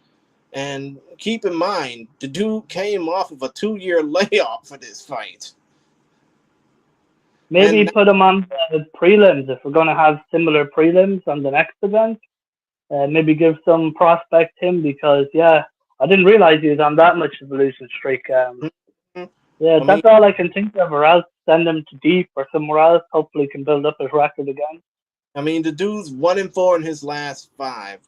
And keep in mind, the dude came off of a 2-year layoff for this fight. Maybe And put him on the prelims if we're going to have similar prelims on the next event. Maybe give some prospect him, because I didn't realize he was on that much of a losing streak. Yeah, I mean, that's all I can think of. Or else send him to deep or somewhere else. Hopefully, he can build up his record again. the dude's 1-4 in his last 5,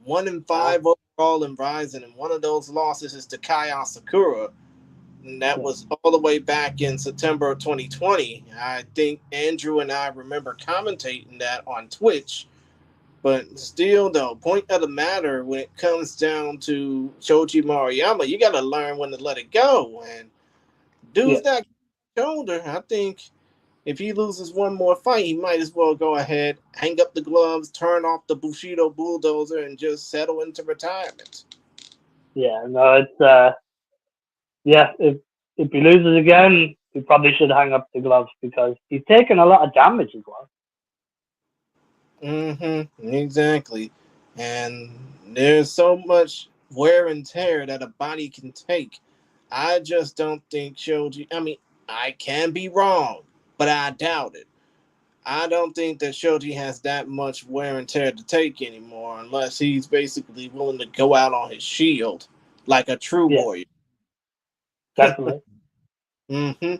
1-5 overall in Rising, and one of those losses is to Kai Asakura, and that was all the way back in September of 2020. I think Andrew and I remember commentating that on Twitch. But still, though, point of the matter, when it comes down to Shoji Maruyama, you got to learn when to let it go. And dude's that shoulder. I think if he loses one more fight, he might as well go ahead, hang up the gloves, turn off the Bushido bulldozer, and just settle into retirement. Yeah, no, it's if he loses again, he probably should hang up the gloves, because he's taken a lot of damage as well. Exactly. And there's so much wear and tear that a body can take. I just don't think Shoji. I mean, I can be wrong, but I doubt it. I don't think that Shoji has that much wear and tear to take anymore, unless he's basically willing to go out on his shield like a true Yeah, warrior. definitely. hmm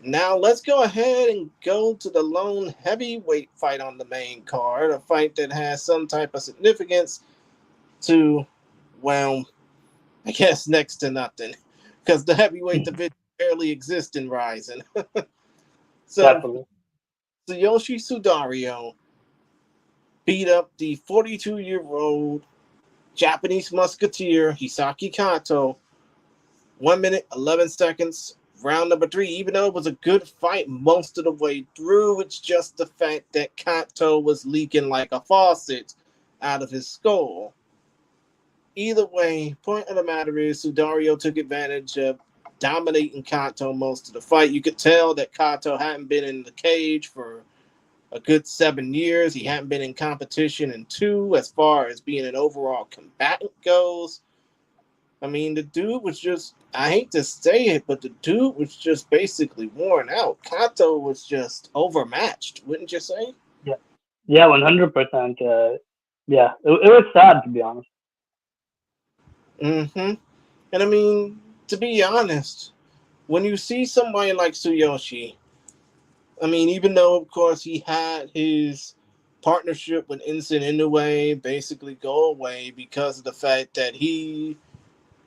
Now let's go ahead and go to the lone heavyweight fight on the main card, a fight that has some type of significance to, well, I guess next to nothing, because the heavyweight division barely exists in Rising. So Definitely. Tsuyoshi Sudario beat up the 42-year-old Japanese musketeer Hisaki Kato 1 minute 11 seconds. Round number 3, even though it was a good fight most of the way through, it's just the fact that Kato was leaking like a faucet out of his skull. Either way, point of the matter is Sudario took advantage of dominating Kato most of the fight. You could tell that Kato hadn't been in the cage for a good 7 years. He hadn't been in competition in 2 as far as being an overall combatant goes. I mean, the dude was just, I hate to say it, but the dude was just basically worn out. Kato was just overmatched, wouldn't you say? Yeah. Yeah, 100%. Yeah, it was sad, to be honest. Mm-hmm. And I mean, to be honest, when you see somebody like Tsuyoshi, I mean, even though, of course, he had his partnership with Ensign Inoue basically go away because of the fact that he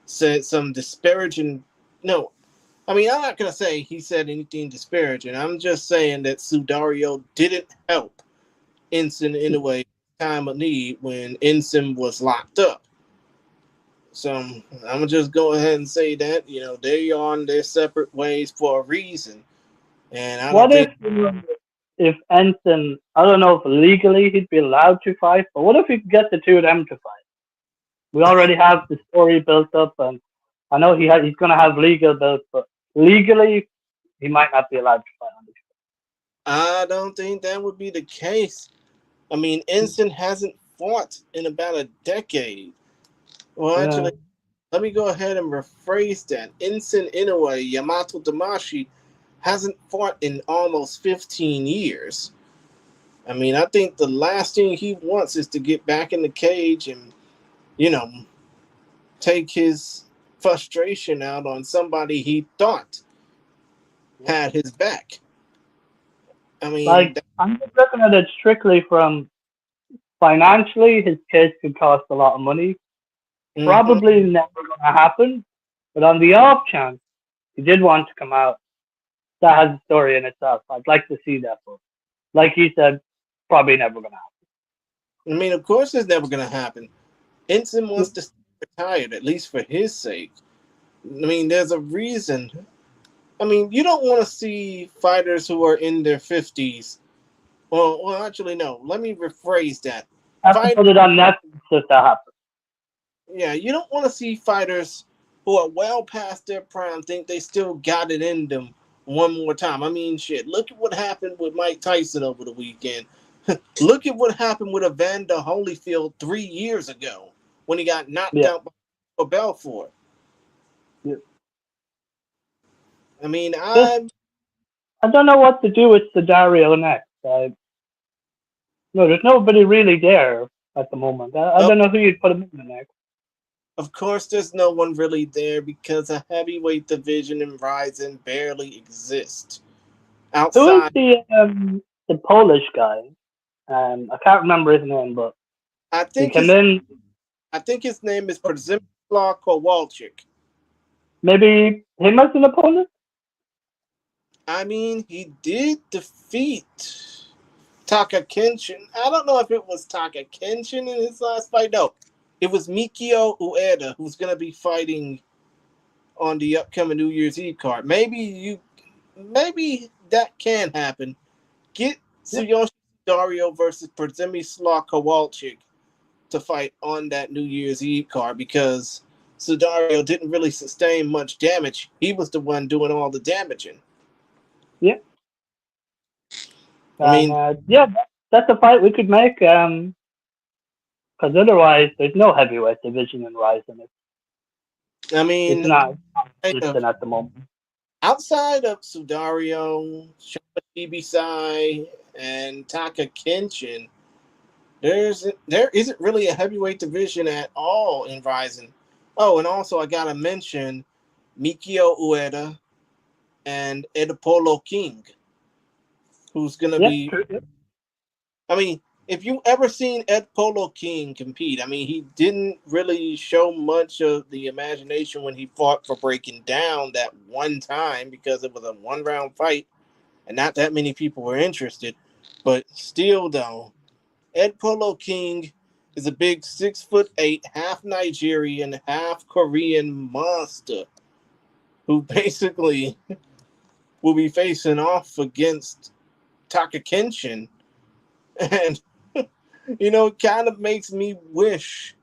said some disparaging. No, I mean, I'm not going to say he said anything disparaging. I'm just saying that Sudario didn't help Ensign Inoue time of need when Ensign was locked up. So I'm going to just go ahead and say that, they're on their separate ways for a reason. And I don't What think. if Ensign, I don't know if legally he'd be allowed to fight, but what if he could get the two of them to fight? We already have the story built up, and I know he's going to have legal built, but legally he might not be allowed to fight on this. I don't think that would be the case. I mean, Ensign hasn't fought in about a decade. Well, Yeah. actually, let me go ahead and rephrase that. Ensign Inoue, Yamato Damashi, hasn't fought in almost 15 years. I mean, I think the last thing he wants is to get back in the cage and, you know, take his frustration out on somebody he thought had his back. I mean, Like, I'm just looking at it strictly from financially, his case could cost a lot of money. mhm. Probably never going to happen, but on the off chance he did want to come out, that has a story in itself. I'd like to see that, but like you said, probably never going to I mean, of course, it's never going to happen. Ensign wants happen. to stay retired, at least for his sake. I mean, there's a reason. I mean, you don't want to see fighters who are in their 50s. Well, actually, no. Let me rephrase that. Have to Fight, put it on Netflix if that happens. yeah, you don't want to see fighters who are well past their prime think they still got it in them one more time. I mean, shit. Look at what happened with Mike Tyson over the weekend. Look at what happened with Evander Holyfield 3 years ago when he got knocked Yeah. out by Belfort. Yeah. I mean, Just, I don't know what to do with Sidario next. No, there's nobody really there at the moment. I don't know who you'd put him in next. of course, there's no one really there because a heavyweight division in Rising barely exists. Who is Outside, the Polish guy? I can't remember his name, but I he think came his in. I think his name is Przemysław Kowalczyk. Maybe him as an opponent. I mean, he did defeat Taka Kenshin. I don't know if it was Taka Kenshin in his last fight. No, it was Mikio Ueda who's going to be fighting on the upcoming New Year's Eve card. Maybe that can happen. Get Yeah. Tsuyoshi Dario versus Przemysław Kowalczyk to fight on that New Year's Eve card because Sudario didn't really sustain much damage. He was the one doing all the damaging. Yeah. I And mean, yeah, that's a fight we could make. Because otherwise, there's no heavyweight division in Rising. I It's mean, not kind of existing at the moment. outside of Sudario, Shama Ibisai, and Taka Kenshin, there isn't really a heavyweight division at all in Rising. Oh, and also I gotta mention Mikio Ueda and Edapolo King, who's gonna Yeah, be. true. Yeah. I mean, if you ever seen Ed Polo King compete, I mean, he didn't really show much of the imagination when he fought for Breaking Down that one time because it was a 1 round fight and not that many people were interested. But still, though, Ed Polo King is a big 6'8", half Nigerian, half Korean monster who basically will be facing off against Taka Kenshin. And, it kind of makes me wish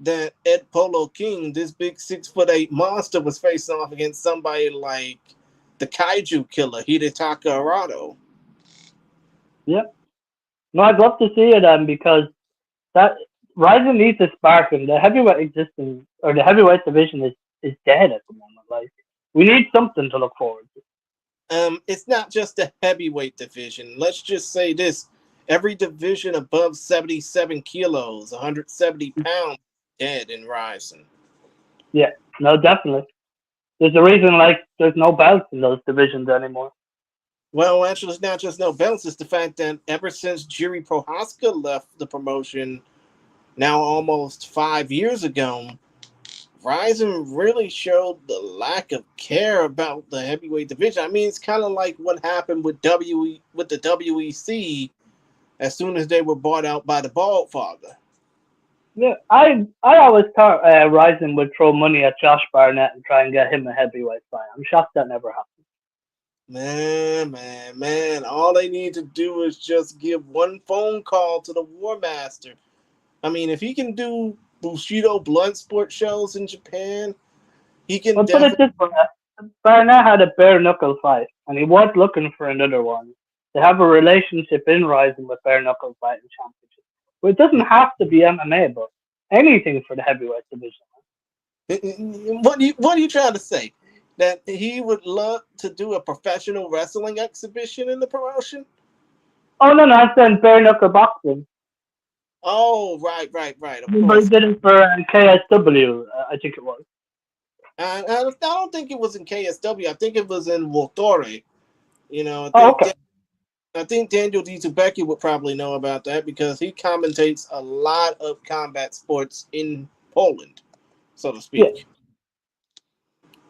that Ed Polo King, this big 6'8" monster, was facing off against somebody like the Kaiju Killer, Hidetaka Arado. Yep. No, I'd love to see it because that Ryzen needs a spark, and the heavyweight existence or the heavyweight division is dead at the moment. Like we need something to look forward to. It's not just the heavyweight division. Let's just say this: every division above 77 kilos, 170 pounds, dead in Ryzen. Yeah, no, definitely. There's a reason like there's no belts in those divisions anymore. Well, actually, it's not just no belts. It's the fact that ever since Jiri Prohaska left the promotion, now almost 5 years ago, Ryzen really showed the lack of care about the heavyweight division. I mean, it's kind of like what happened with the WEC as soon as they were bought out by the Bald Father. Yeah, I always thought Ryzen would throw money at Josh Barnett and try and get him a heavyweight fight. I'm shocked that never happened. Man. All they need to do is just give one phone call to the War Master. I mean, if he can do Bushido blood sport shows in Japan, he can But put it definitely. this way, Barnett had a bare knuckle fight, and he was looking for another one. They have a relationship in Rising with bare knuckle fighting championship. But it doesn't have to be MMA, but anything for the heavyweight division. What are you trying to say? That he would love to do a professional wrestling exhibition in the promotion? Oh no, I said bare knuckle boxing. Oh, right. Of But he course. did it for KSW, I think it was. I don't think it was in KSW. I think it was in Voltore. Oh, okay. I think Daniel Dizubeki would probably know about that because he commentates a lot of combat sports in Poland, so to Yeah. speak.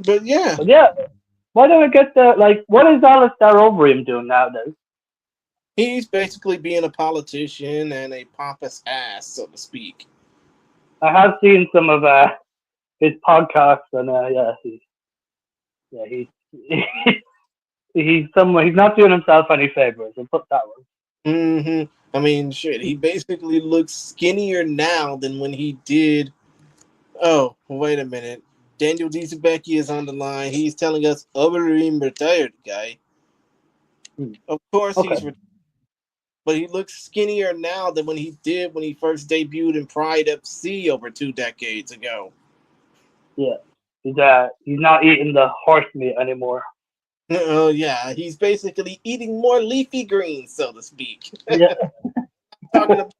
But yeah, But yeah, why don't we get the, like, what is Alistair Overeem doing nowadays? he's basically being a politician and a pompous ass, so to speak. I have seen some of his podcasts, and he's he's not doing himself any favors. I'll put that one. I mean, shit, he basically looks skinnier now than when he did. Oh, wait a minute. Daniel Dizubeki is on the line. He's telling us Overeem retired, guy. Of course Okay. he's retired. But he looks skinnier now than when he did when he first debuted in Pride FC over 2 decades ago. Yeah, he's not eating the horse meat anymore. Oh yeah, he's basically eating more leafy greens, so to speak. Yeah, Talking about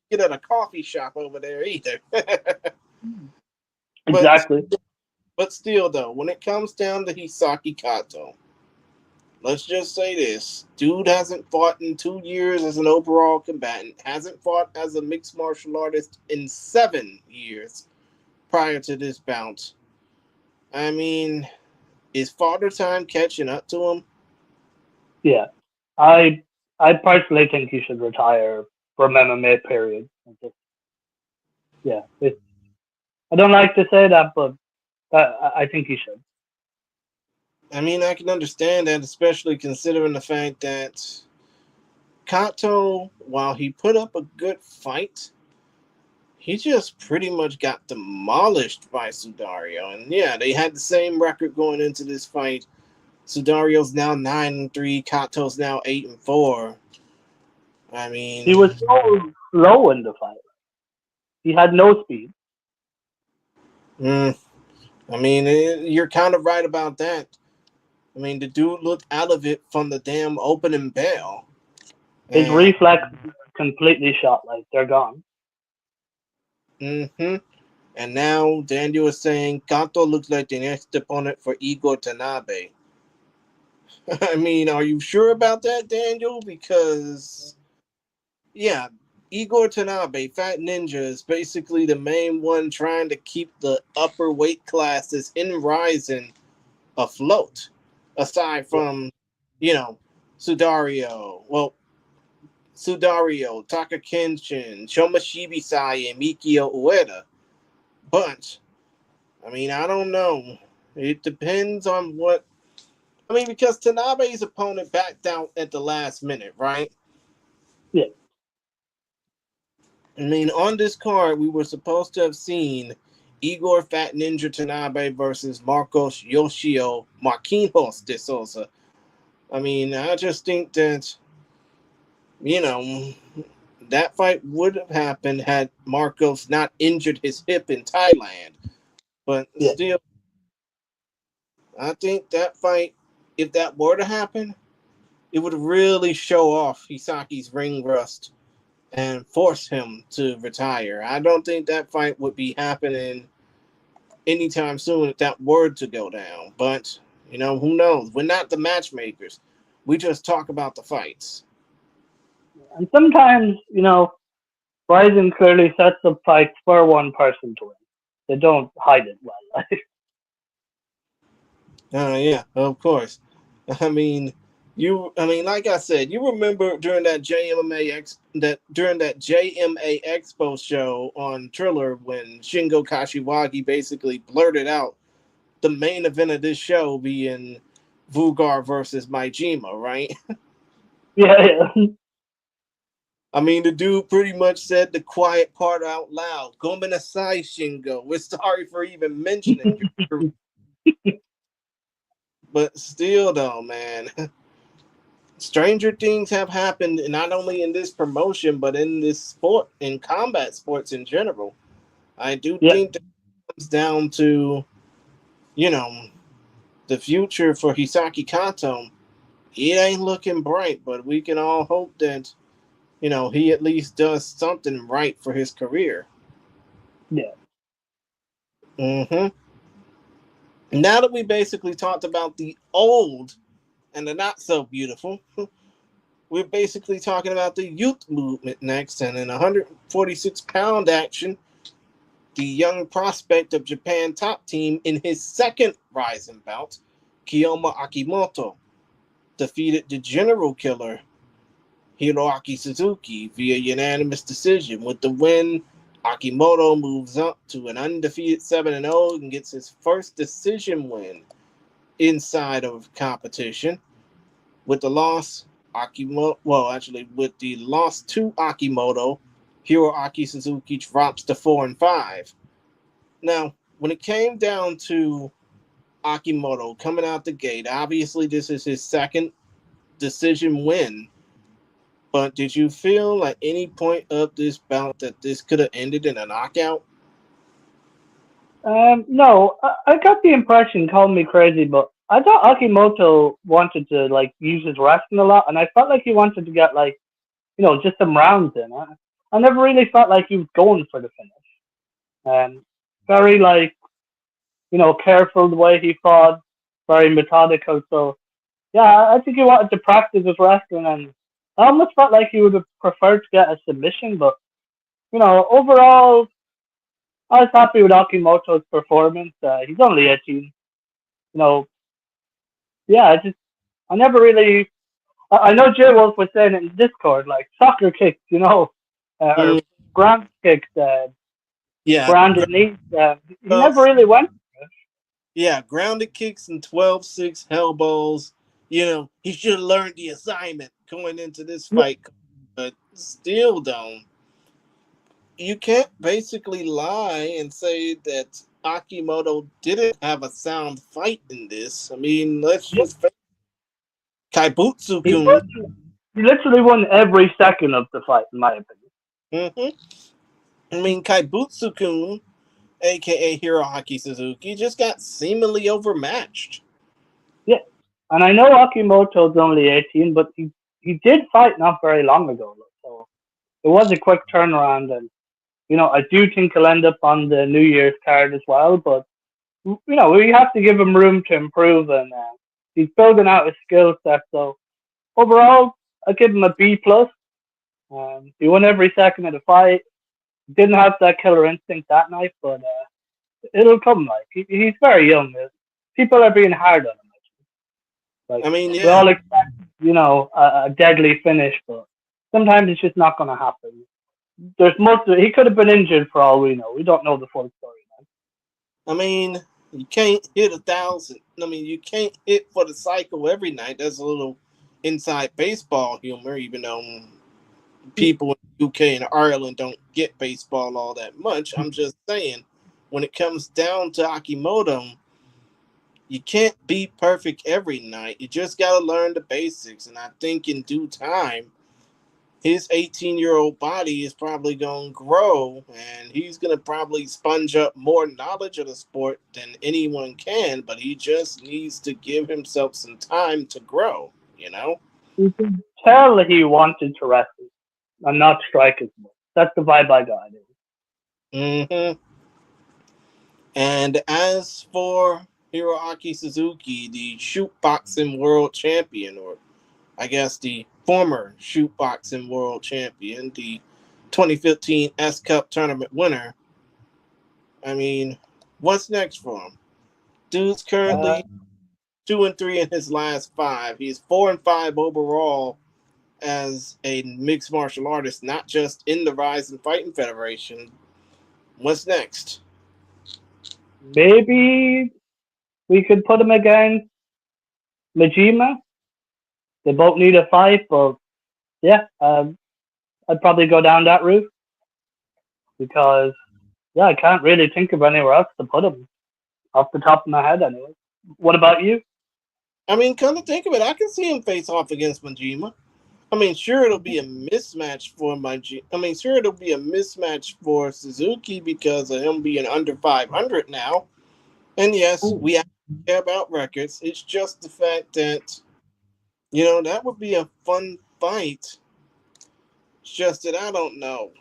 get at a coffee shop over there either. but exactly. but still though, when it comes down to Hisaki Kato, let's just say this: dude hasn't fought in 2 years as an overall combatant. Hasn't fought as a mixed martial artist in 7 years prior to this bout. I mean, is Father Time catching up to him? Yeah, I I personally think he should retire from MMA. Period. Yeah, I don't like to say that, but I think he should. I mean, I can understand that, especially considering the fact that Kato, while he put up a good fight, he just pretty much got demolished by Sudario. And yeah, they had the same record going into this fight. Sudario's now 9-3, Kato's now 8-4. I He mean, was so slow in the fight. He had no speed. mm, you're kind of right about that. I mean, the dude looked out of it from the damn opening bell. His And reflexes completely shot. Like they're gone. mm-hmm. And now Daniel is saying Kato looks like the next opponent for Igor Tanabe. I mean, are you sure about that, Daniel? Because yeah, Igor Tanabe, Fat Ninja, is basically the main one trying to keep the upper weight classes in Ryzen afloat. Aside Yeah, from, you know, Sudario, well, Sudario, Taka Kenshin, Shoma Shibisai, and Mikio Ueda. But, I mean, I don't know. It depends on what. I mean, because Tanabe's opponent backed out at the last minute, right? yeah. I mean, on this card, we were supposed to have seen Igor Fat Ninja Tanabe versus Marcos Yoshio Marquinhos de Souza. I mean, I just think that, you know, that fight would have happened had Marcos not injured his hip in Thailand. But Yeah. still, I think that fight, if that were to happen, it would really show off Hisaki's ring rust and force him to retire. I don't think that fight would be happening anytime soon if that were to go down. But, who knows? We're not the matchmakers. We just talk about the fights. And sometimes, Ryzen clearly sets up fights for one person to win. They don't hide it well. Yeah, of course. I mean, like I said, you remember during that JMA Expo show on Triller when Shingo Kashiwagi basically blurted out the main event of this show being Vugar versus Maijima, right? Yeah, yeah. I mean, the dude pretty much said the quiet part out loud. Gomen asai, Shingo. We're sorry for even mentioning you. But still, though, man, stranger things have happened, not only in this promotion, but in this sport, in combat sports in general. I do Yeah, think that comes down to, you know, the future for Hisaki Kato. It ain't looking bright, but we can all hope that, he at least does something right for his career. yeah. Hmm. Now that we basically talked about the old and the not so beautiful, we're basically talking about the youth movement next. And in 146-pound action, the young prospect of Japan top team in his second Rising bout, Kiyoma Akimoto, defeated the general killer Hiroaki Suzuki via unanimous decision. With the win, Akimoto moves up to an undefeated 7-0 and gets his first decision win inside of competition. With the loss, with the loss to Akimoto, Hiroaki Suzuki drops to 4-5. Now, when it came down to Akimoto coming out the gate, obviously this is his second decision win. But did you feel at any point of this bout that this could have ended in a knockout? No, I got the impression, call me crazy, but I thought Akimoto wanted to use his wrestling a lot, and I felt like he wanted to get just some rounds in. I never really felt like he was going for the finish. Very careful the way he fought, very methodical. So yeah, I think he wanted to practice his wrestling, and I almost felt like he would have preferred to get a submission. But overall, I was happy with Akimoto's performance. He's only 18. You know, yeah, I never really. I know J Wolf was saying it in Discord, like soccer kicks, or Mm, ground kicks, yeah, grounded knees. He well, never really went. yeah, grounded kicks and 12-6 elbows. He should have learned the assignment going into this Yeah, fight. But still, though, you can't basically lie and say that Akimoto didn't have a sound fight in this. I mean, let's yeah. just face Kaibutsu He Kun. he literally won every second of the fight, in my opinion. Hmm. I mean, Kaibutsu Kun, aka Hiroaki Suzuki, just got seemingly overmatched. Yeah, and I know Akimoto's only 18, but he did fight not very long ago, so it was a quick turnaround. And I do think he'll end up on the New Year's card as well. But we have to give him room to improve, and he's building out his skill set. So overall, I give him a B plus. He won every second of the fight. Didn't have that killer instinct that night, but it'll come. Like he's very young. People are being hard on him. Like I mean, we all yeah. expect, a deadly finish, but sometimes it's just not going to happen. There's most of it. He could have been injured for all we know. We don't know the full story. I mean, you can't hit 1,000. I mean, you can't hit for the cycle every night. That's a little inside baseball humor, even though people in the UK and Ireland don't get baseball all that much. I'm just saying, when it comes down to Akimoto, you can't be perfect every night. You just got to learn the basics. And I think in due time, his 18-year-old body is probably going to grow, and he's going to probably sponge up more knowledge of the sport than anyone can, but he just needs to give himself some time to grow, you know? You can tell he wanted to wrestle and not strike as much. That's the vibe I got. Mm-hmm. And as for Hiroaki Suzuki, the shoot boxing world champion, or I guess the former shoot boxing world champion, the 2015 S Cup tournament winner, I mean, what's next for him? Dude's Uh, currently 2-3 in his last five. He's 4-5 overall as a mixed martial artist, not just in the Rise Fighting Federation. What's next? maybe we could put him against Majima. They both need a fight, but yeah, I'd probably go down that route because yeah, I can't really think of anywhere else to put him off the top of my head. Anyway, what about you? I mean, come to think of it, I can see him face off against Majima. I mean, sure it'll be a mismatch for sure it'll be a mismatch for Suzuki because of him being under 500 now. And yes, we have to care about records. It's just the fact that that would be a fun fight. It's just that I don't know.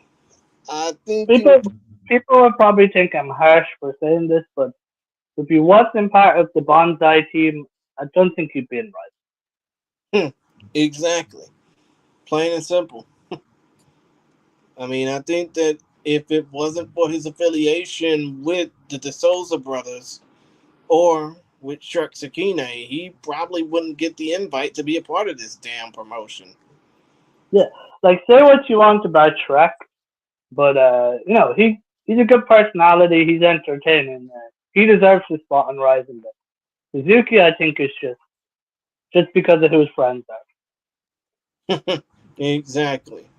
I think it People would. people will probably think I'm harsh for saying this, but if he wasn't part of the Bonsai team, I don't think he'd be in Exactly. Plain and simple. I mean, I think that if it wasn't for his affiliation with the DeSouza brothers or with Shrek Sakine, he probably wouldn't get the invite to be a part of this damn promotion. Yeah, like say what you want about Shrek, but he's a good personality. He's entertaining. He deserves his spot on Rising. But Suzuki, I think, is just because of who his friends are. Exactly.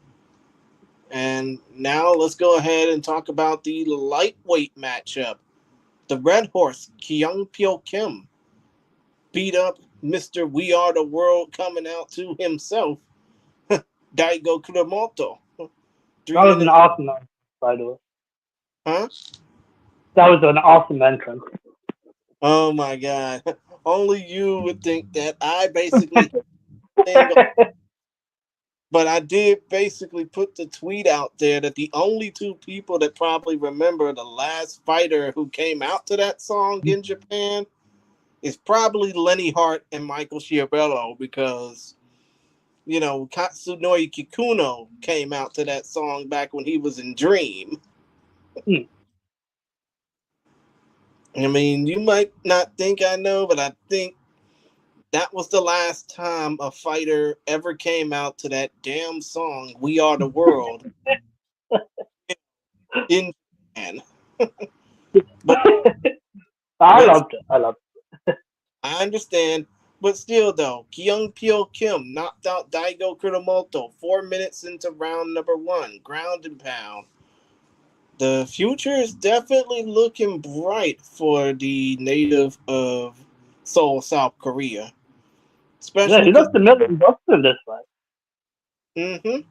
And now let's go ahead and talk about the lightweight matchup. The Red Horse, Kyung Pyo Kim, beat up Mr. We Are the World coming out to himself, Daigo Kuramoto. That Three was an minutes. awesome entrance, by the way. Huh? That was an awesome entrance. Oh my God. Only you would think that. I basically, but I did basically put the tweet out there that the only two people that probably remember the last fighter who came out to that song in Japan is probably Lenny Hart and Michael Schiavello because, Katsunori Kikuno came out to that song back when he was in Dream. I mean, you might not think I know, but I think that was the last time a fighter ever came out to that damn song, We Are the World, in Japan. But I once loved it. I loved I understand, but still though, Kyung Pyo Kim knocked out Daigo Kuramoto 4 minutes into round number 1, ground and pound. The future is definitely looking bright for the native of Seoul, South Korea. it. Yeah, Especially he because, looked a million bucks in this fight.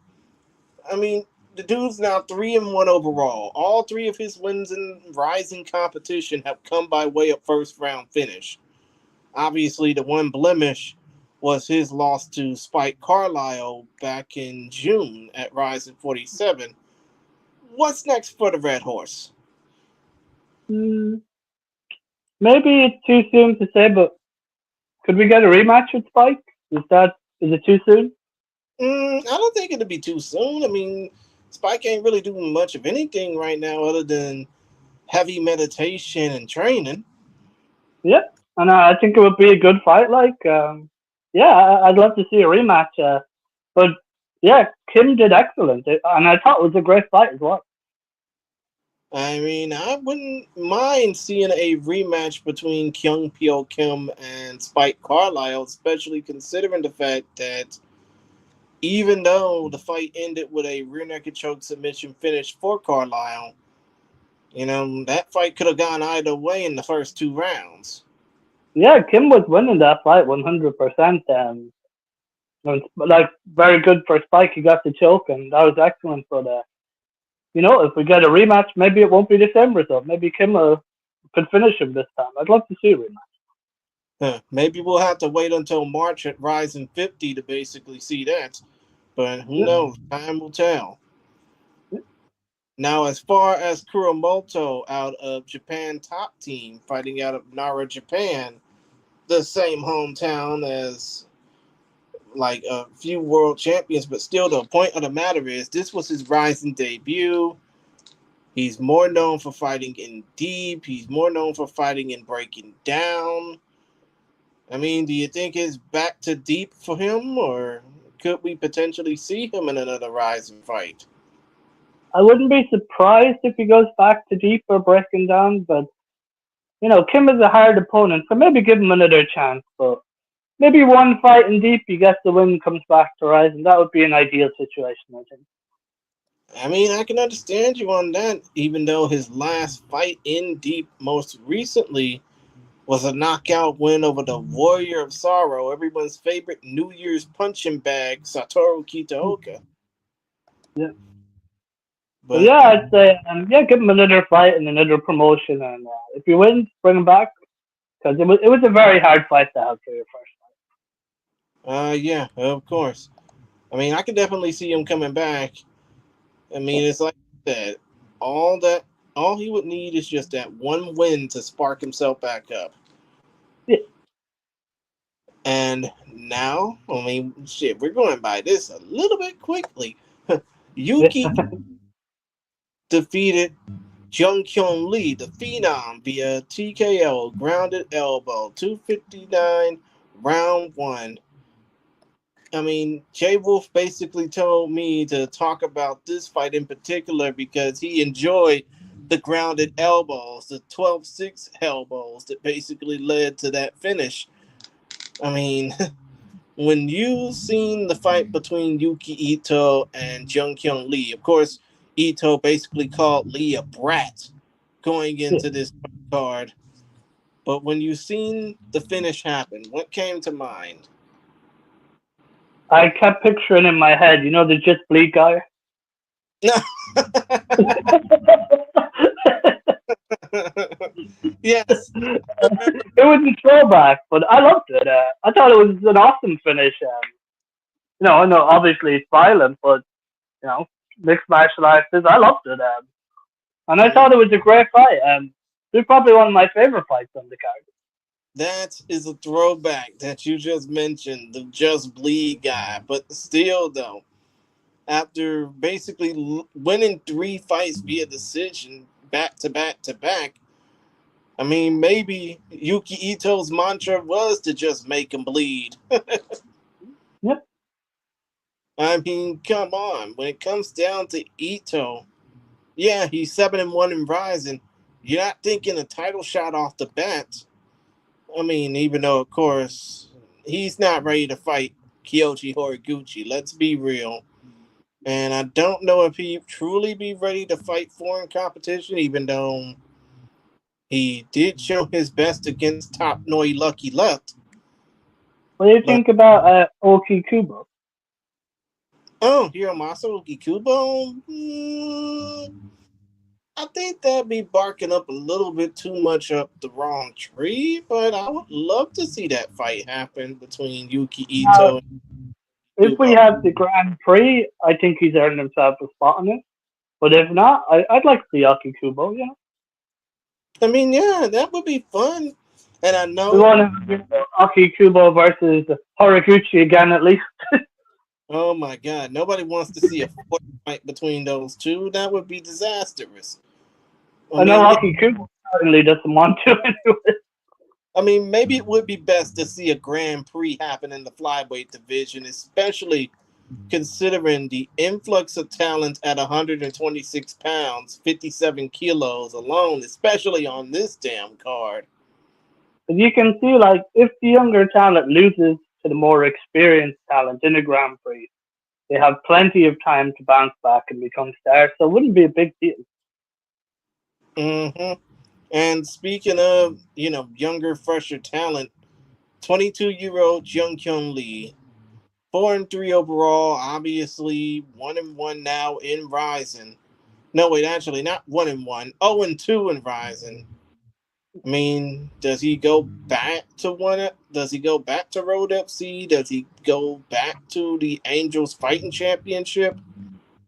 I mean, the dude's now 3-1 overall. All three of his wins in rising competition have come by way of first round finish. Obviously, the one blemish was his loss to Spike Carlisle back in June at Rising 47. What's next for the Red Horse? Hmm, maybe it's too soon to say, but could we get a rematch with Spike? Is it too soon? I don't think it'll be too soon. I mean, Spike ain't really doing much of anything right now other than heavy meditation and training. Yeah, and I think it would be a good fight. Yeah, I'd love to see a rematch. But yeah, Kim did excellent, and I thought it was a great fight as well. I mean, I wouldn't mind seeing a rematch between Kyung Pyo Kim and Spike Carlisle, especially considering the fact that even though the fight ended with a rear naked choke submission finish for Carlisle, that fight could have gone either way in the first 2 rounds. Yeah, Kim was winning that fight 100%. Like very good for Spike. He got the choke, and that was excellent. But if we get a rematch, maybe it won't be the same result. Maybe Kim could finish him this time. I'd love to see a rematch. Maybe we'll have to wait until March at Rising 50 to basically see that. But who Yeah. knows? Time will tell. Now, as far as Kuromoto out of Japan Top Team, fighting out of Nara, Japan, the same hometown as like a few world champions, but still the point of the matter is this was his Rising debut. He's more known for fighting in deep. He's more known for fighting in breaking down. I mean, do you think it's back to deep for him, or could we potentially see him in another Rising fight? I wouldn't be surprised if he goes back to deep or breaking down, but Kim is a hard opponent, so maybe give him another chance. But maybe one fight in deep, he gets the win, comes back to Rise, and that would be an ideal situation, I think. I mean, I can understand you on that, even though his last fight in deep most recently was a knockout win over the Warrior of Sorrow, everyone's favorite New Year's punching bag, Satoru Kitaoka. Yeah. But But yeah, I'd say, give him another fight and another promotion, and if he wins, bring him back because it was a very hard fight to have for your first yeah, of course. I mean, I can definitely see him coming back. I mean, it's like I said, all that all he would need is just that one win to spark himself back up. fight. And now, I mean, shit, we're going by this a little bit quickly. Yeah. Yuki defeated Jung Kyung Lee, the Phenom, via TKO, grounded elbow, 259, round one. I mean, Jay Wolf basically told me to talk about this fight in particular because he enjoyed the grounded elbows, the 12-6 elbows that basically led to that finish. I mean, when you seen the fight between Yuki Ito and Jung Kyung Lee, of course, Ito basically called Lee a brat going Yeah. into this card. But when you seen the finish happen, what came to mind? I kept picturing in my head, the Just Bleed guy. Yes, I remember. It was a throwback, but I loved it. I thought it was an awesome finish. I know obviously it's violent, but you know, mixed martial arts is. I loved it, and I thought it was a great fight. It's probably one of my favorite fights on the card. That is a throwback that you just mentioned, the Just Bleed guy. But still, though, after basically winning 3 fights via decision back to back to back, I mean, maybe Yuki Ito's mantra was to just make him bleed. Yep. I mean, come on. When it comes down to Ito, yeah, he's 7-1 in Rising. You're not thinking a title shot off the bat. I mean, even though, of course, he's not ready to fight Kyoji Horiguchi. Let's be real. And I don't know if he truly be ready to fight foreign competition, even though he did show his best against Top Noi Lucky Left. What do you But think about Oki Kubo? Hiromasa Okikubo, I think that'd be barking up a little bit too much up the wrong tree. But I would love to see that fight happen between Yuki Now, Ito and if we Kubo. have the Grand Prix, I think he's earned himself a spot on it. But if not, I'd like to see Oki Kubo. I mean, yeah, that would be fun. And I We know, want to do Aki Kubo versus Horiguchi again, at least. Oh my God! Nobody wants to see a fight between those two. That would be disastrous. I I know mean, Rocky Cooper certainly doesn't want to anyway. maybe it would be best to see a Grand Prix happen in the flyweight division, especially considering the influx of talent at 126 pounds, 57 kilos alone, especially on this damn card. But you can see, like, if the younger talent loses to the more experienced talent in a Grand Prix, they have plenty of time to bounce back and become stars, so it wouldn't be a big deal. Hmm. And speaking of, younger, fresher talent, 22-year-old Jung Kyung Lee, 4-3 overall, obviously 1-1 now in Rising. No, wait, actually, not 1-1, 0-2 in Rising. I mean, does he go back to one? Does he go back to Road FC? Does he go back to the Angels Fighting Championship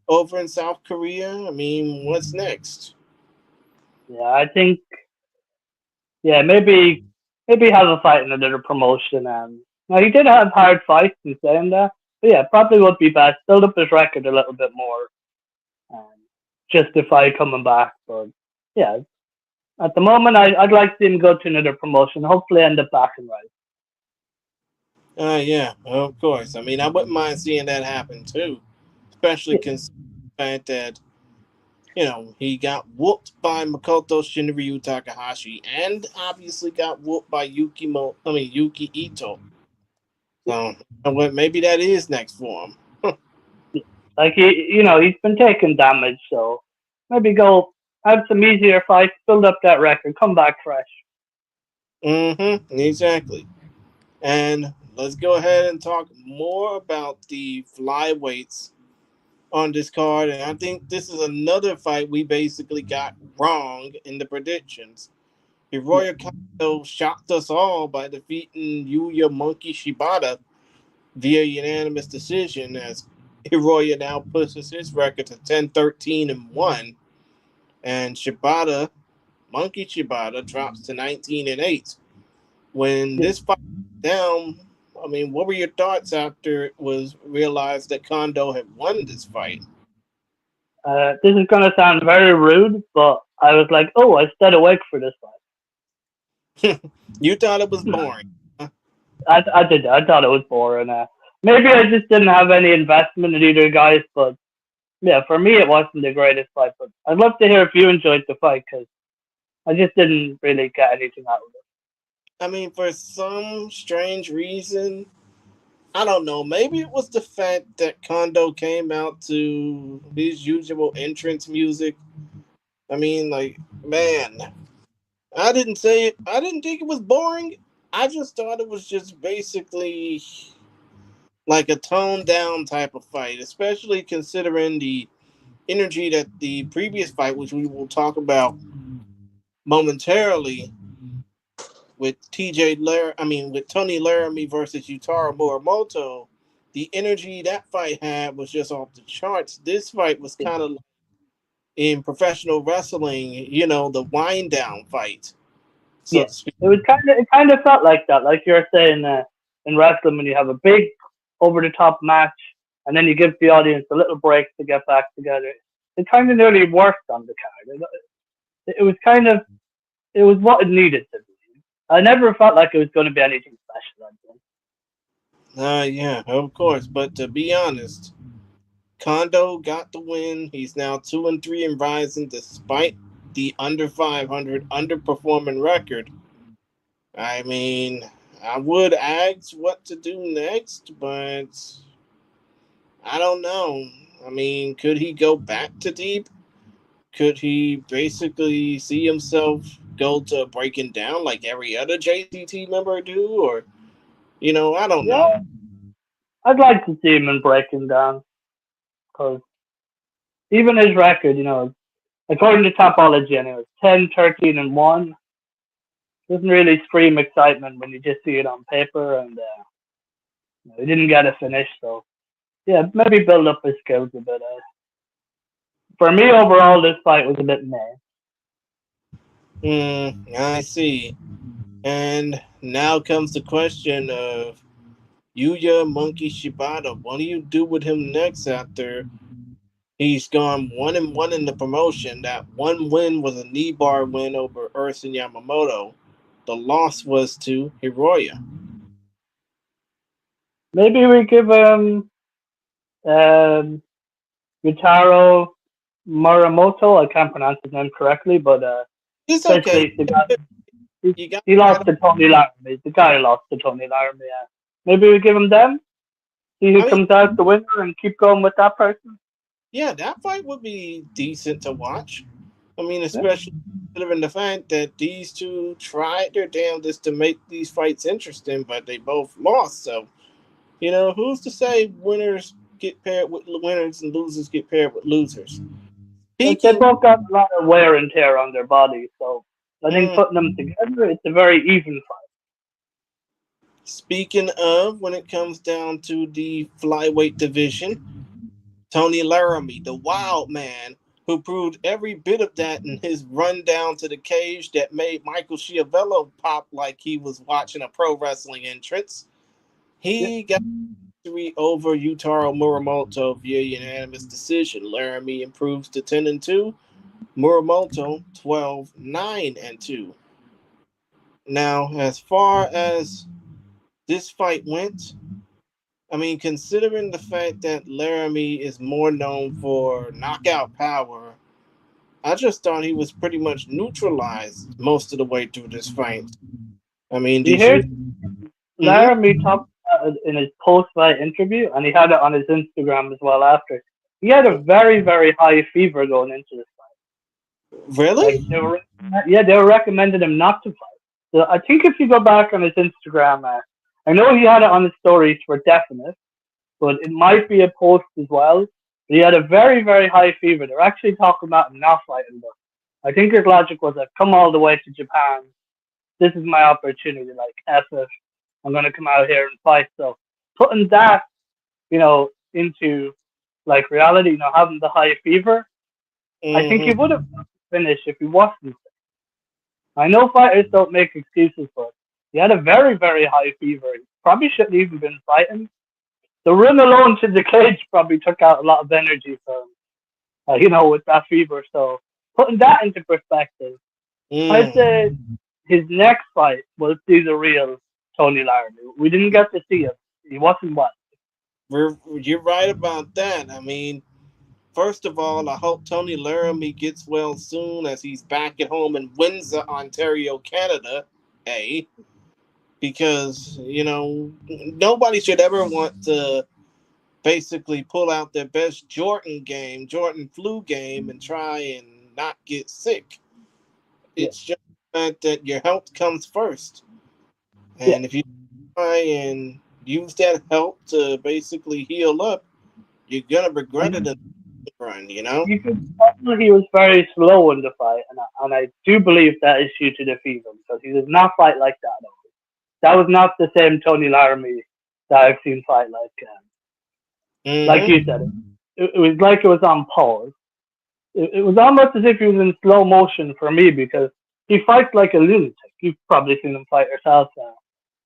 over in South Korea? I mean, what's next? Yeah, I think, yeah, maybe have a fight in another promotion. Now he did have hard fights in saying that, but yeah, probably would be best build up his record a little bit more and justify coming back. But yeah, at the moment, I'd like to see him go to another promotion. Hopefully, end up back in Rise. Yeah, of course. I mean, I wouldn't mind seeing that happen too, especially Yeah, considering the fact that he got whooped by Makoto Shinryu Takahashi, and obviously got whooped by Yuki Ito. So, what? Maybe that is next for him. yeah. Like he's been taking damage, so maybe go have some easier fights, build up that record, come back fresh. Exactly. And let's go ahead and talk more about the flyweights on this card. And I think this is another fight we basically got wrong in the predictions. Yeah, Hiroya Kato shocked us all by defeating Yuya Monkey Shibata via unanimous decision, as Hiroya now pushes his record to 10-13-1, and Monkey Shibata, drops to 19-8. When yeah. this fight went down, I mean, what were your thoughts after it was realized that Kondo had won this fight? This is gonna sound very rude, but I was like, oh, I stayed awake for this You thought it was fight. boring. Huh? I did. I thought it was boring. Maybe I just didn't have any investment in either guys, but yeah, for me it wasn't the greatest fight. But I'd love to hear if you enjoyed the fight because I just didn't really get anything out of it. I mean, for some strange reason, I don't know. Maybe it was the fact that Kondo came out to his usual entrance music. I mean, like, man, I didn't say it. I didn't think it was boring. I just thought it was just basically like a toned down type of fight, especially considering the energy that the previous fight, which we will talk about momentarily, with with Tony Laramie versus Yutaro Muramoto, the energy that fight had was just off the charts. This fight was kind of like in professional wrestling, the wind down fight, so Yeah, to speak. it kind of felt like that, like you're saying in wrestling when you have a big over the top match and then you give the audience a little break to get back together. It kind of nearly worked on the card. It was kind of it was what it needed to be. I never felt like it was going to be anything special. I think. Yeah, of course. But to be honest, Kondo got the win. He's now 2-3 in Rising, despite the under 500 underperforming record. I mean, I would ask what to do next, but I don't know. I mean, could he go back to deep? Could he basically see himself go to breaking down like every other JCT member do? Or, I don't know. Yeah, I'd like to see him in Breaking Down because even his record, according to Topology, anyway, 10, 13, and 1 doesn't really scream excitement when you just see it on paper, and he didn't get a finish. So yeah, maybe build up his skills a bit. For me, overall, this fight was a bit meh. I see. And now comes the question of Yuya Monkey Shibata. What do you do with him next after he's gone 1-1 in the promotion? That one win was a knee bar win over Ursa Yamamoto. The loss was to Hiroya. Maybe we give him um, Yutaro Muramoto. I can't pronounce his name correctly, but It's okay. essentially the guy You got he to try lost to. to Tony Laramie. The guy lost to Tony Laramie. Yeah. Maybe we give him them. See who I mean, comes out the winner and keep going with that person. yeah, that fight would be decent to watch. I mean, Yeah. especially considering the fact that these two tried their damnedest to make these fights interesting, but they both lost. So, who's to say winners get paired with winners and losers get paired with losers? Like they Speaking, both got a lot of wear and tear on their body, so I think mm, putting them together, it's a very even fight. speaking of, when it comes down to the flyweight division, Tony Laramie, the wild man, who proved every bit of that in his run down to the cage that made Michael Schiavello pop like he was watching a pro wrestling entrance. Yeah. He got victory over Yutaro Muramoto via unanimous decision. Laramie improves to 10-2. Muramoto 12-9-2. Now, as far as this fight went, I mean, considering the fact that Laramie is more known for knockout power, I just thought he was pretty much neutralized most of the way through this fight. I mean, You did hear you? Hmm. Laramie talked about it in his post-fight interview, and he had it on his Instagram as well after. He had a very, very high fever going into this fight. Like Really? they were recommending him not to fight. So I think if you go back on his Instagram, I know he had it on his stories for definite, but it might be a post as well. He had a very, very high fever. They're actually talking about him not fighting, but I think his logic was I've come all the way to Japan. This is my opportunity. Like, F it. I'm going to come out here and fight. So putting that, into like reality, having the high fever, I think he Hmm. would have finished if he wasn't. I know fighters don't make excuses, but he had a very, very high fever. He probably shouldn't even been fighting. The run alone to the cage probably took out a lot of energy from with that fever. So putting that into perspective, I Mm. say his next fight will see the real Tony Laramie. We didn't get to see him. He wasn't what. You're right about that. I mean, first of all, I hope Tony Laramie gets well soon as he's back at home in Windsor, Ontario, Canada. A Because nobody should ever want to basically pull out their best Jordan flu game, and try and not get sick. Yeah, It's just that your health comes first. yeah. And if you try and use that help to basically heal up, you're gonna regret it in And the run. you could tell he was very slow in the fight, and I do believe that is due to the fever because he does not fight like that. That was not the same Tony Laramie that I've seen fight like you Mm-hmm. said. It was like it was on pause. It was almost as if he was in slow motion for me because he fights like a lunatic. You've probably seen him fight yourself now.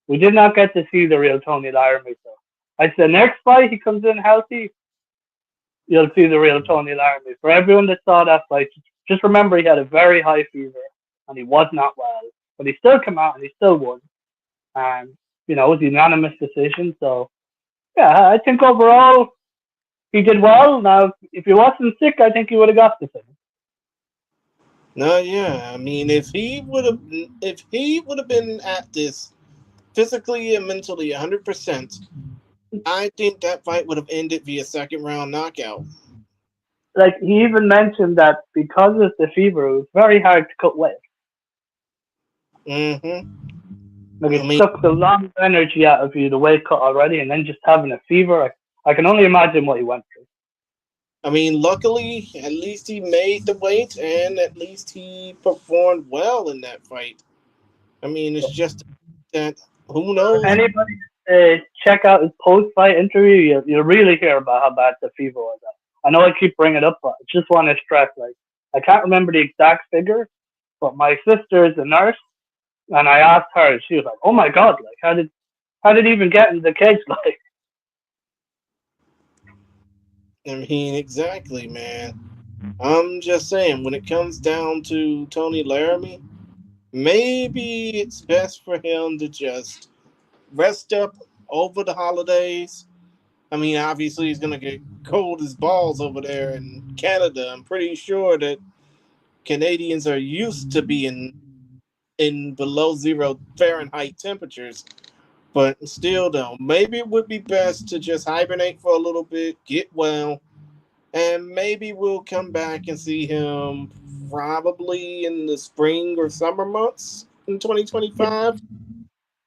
We did not get to see the real Tony Laramie. So I said next fight he comes in healthy, you'll see the real Tony Laramie. For everyone that saw that fight, just remember he had a very high fever and he was not well, but he still came out and he still won. And it was a unanimous decision. So yeah, I think overall he did well. Now, if he wasn't sick, I think he would have got the thing. No, yeah. I mean, if he would have been at this physically and mentally 100%, I think that fight would have ended via second round knockout. Like he even mentioned that because of the fever, it was very hard to cut weight. Mm-hmm. Like I it mean, sucks a lot of energy out of you, the weight cut already, and then just having a fever. I can only imagine what he went through. luckily, at least he made the weight, and at least he performed well in that fight. I mean, it's just that who For knows? anybody check out his post-fight interview, you'll really hear about how bad the fever was. I know I keep bringing it up, but I just want to stress, like, I can't remember the exact figure, but my sister is a nurse, and I asked her, and she was like, "Oh my god, like, How did he even get in the cage? Like, I mean, exactly, man. I'm just saying, when it comes down to Tony Laramie, maybe it's best for him to just rest up over the holidays. I mean, obviously, he's going to get cold as balls over there in Canada. I'm pretty sure that Canadians are used to being in below 0 Fahrenheit temperatures. But still, though, maybe it would be best to just hibernate for a little bit, get well, and maybe we'll come back and see him probably in the spring or summer months in yeah, 2025.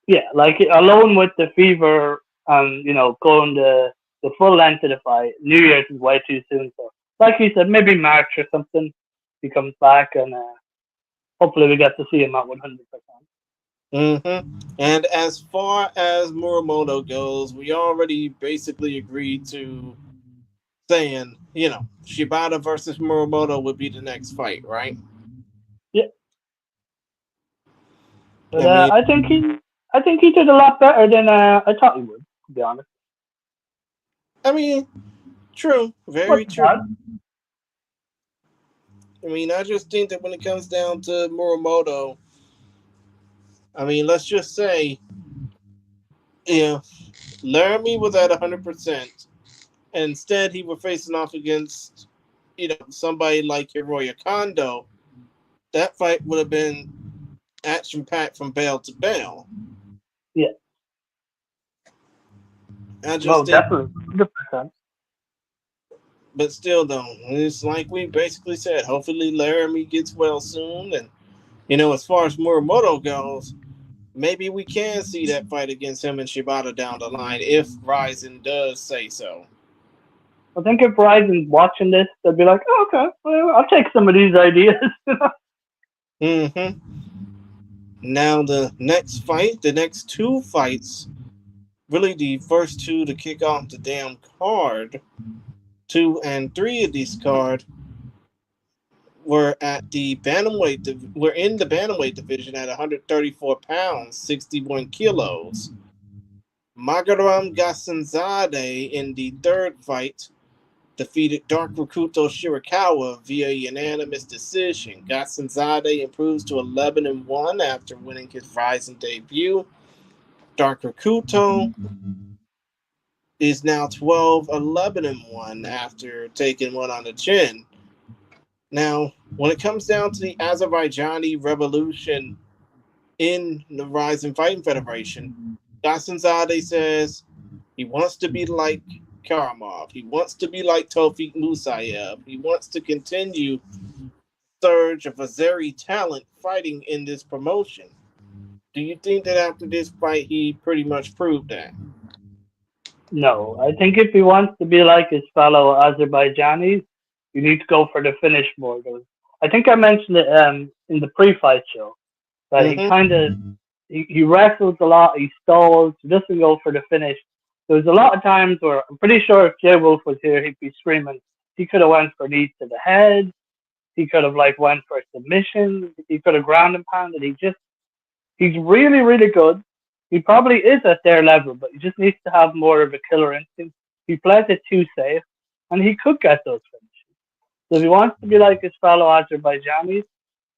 yeah, like alone with the fever and going the full length of the fight, New Year's is way too soon. So, like you said, maybe March or something, he comes back and hopefully we get to see him at 100%. And as far as Muramoto goes, we already basically agreed to saying, Shibata versus Muramoto would be the next fight, right? Yeah, but I mean, I think he did a lot better than I thought he would. To be honest, I mean, true, very wasn't true. bad. I mean, I just think that when it comes down to Muramoto, I mean, let's just say, if Laramie was at 100%, and instead he were facing off against, somebody like Hiroya Kondo, that fight would have been action packed from bell to bell. Yeah, I no, just think, definitely, 100%. but still, though, it's like we basically said. Hopefully, Laramie gets well soon, and as far as Muramoto goes, maybe we can see that fight against him and Shibata down the line if Ryzen does say so. I think if Verizon's watching this, they'll be like, oh, okay, well, I'll take some of these ideas. hmm Now, the next two fights, really the first two to kick off the damn card, two and three of these card were at the bantamweight. We're in the bantamweight division at 134 pounds, 61 kilos. Magaram Gasanzade in the third fight defeated Dark Rakuto Shirakawa via unanimous decision. Gasanzade improves to 11-1 after winning his Rising debut. Dark Rakuto is now 12-11-1 after taking one on the chin. Now, when it comes down to the Azerbaijani revolution in the Rising Fighting Federation, Gasanzade says he wants to be like Karamov. He wants to be like Tofik Musayev. He wants to continue surge of Azeri talent fighting in this promotion. Do you think that after this fight he pretty much proved that? No, I think if he wants to be like his fellow Azerbaijanis, you need to go for the finish more. I think I mentioned it in the pre-fight show that he Mm-hmm. kind of he wrestles a lot, he stalls, he doesn't go for the finish. There's a lot of times where I'm pretty sure if Jay Wolf was here, he'd be screaming. He could have went for knees to the head. He could have like went for submission. He could have ground and pounded. He's really really good. He probably is at their level, but he just needs to have more of a killer instinct. He plays it too safe, and he could get those finishes. So if he wants to be like his fellow Azerbaijanis,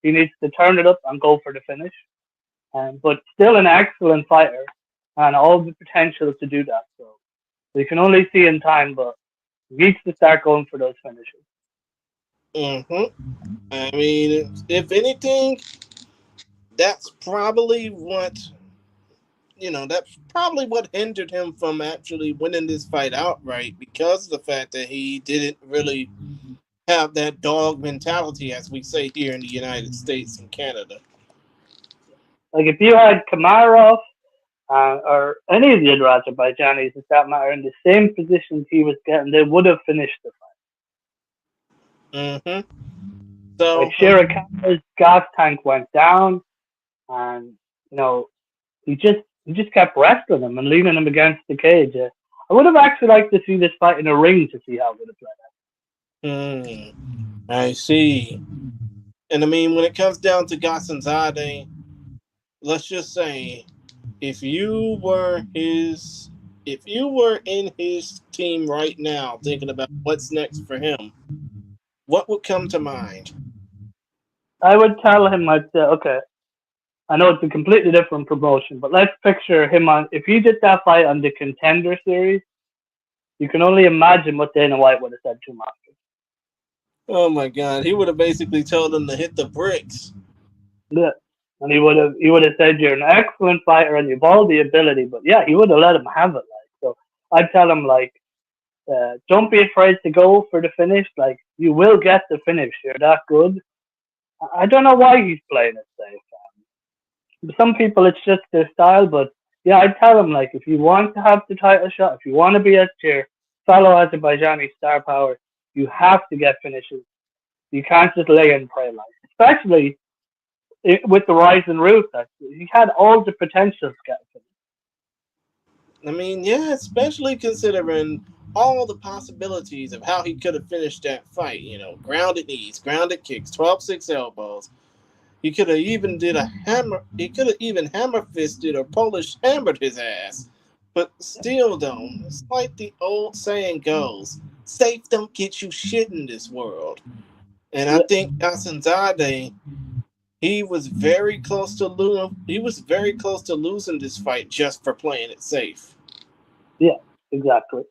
he needs to turn it up and go for the finish. But still an excellent fighter and all the potential to do that. So you can only see in time, but he needs to start going for those finishes. Mm-hmm. I mean, if anything, that's probably what that's probably what hindered him from actually winning this fight outright, because of the fact that he didn't really have that dog mentality, as we say here in the United States and Canada. Like if you had Kamarov or any of the other Azerbaijanis, for that matter, in the same positions he was getting, they would have finished the Mm-hmm. fight. Like So, Shirakawa's gas tank went down, and you know he just kept wrestling him and leaning him against the cage. I would have actually liked to see this fight in a ring to see how it would have hmm, I see. And I mean, when it comes down to Gasanzade, let's just say if you were in his team right now, thinking about what's next for him, what would come to mind? I would tell him, I'd say, okay, I know it's a completely different promotion, but let's picture him on, if he did that fight on the Contender Series, you can only imagine what Dana White would have said to him after. Oh my God, he would have basically told him to hit the bricks. Yeah. And he would have said, you're an excellent fighter and you've all the ability, but yeah, he would have let him have it. Like, so I'd tell him, like, don't be afraid to go for the finish. Like, you will get the finish. You're that good. I don't know why he's playing it safe. Some people, it's just their style, but yeah, I tell them, like, if you want to have the title shot, if you want to be a your fellow Azerbaijani star power, you have to get finishes. You can't just lay and pray, like, especially with the rising route. He had all the potential to get a finish. I mean, yeah, especially considering all the possibilities of how he could have finished that fight. You know, grounded knees, grounded kicks, 12-6 elbows. He could have even did a hammer. He could have even hammer fisted or Polish hammered his ass. But still, though, it's like the old saying goes: "Safe don't get you shit in this world." And I Yeah, think Gasanzade, he was very close to losing. He was very close to losing this fight just for playing it safe. yeah, exactly.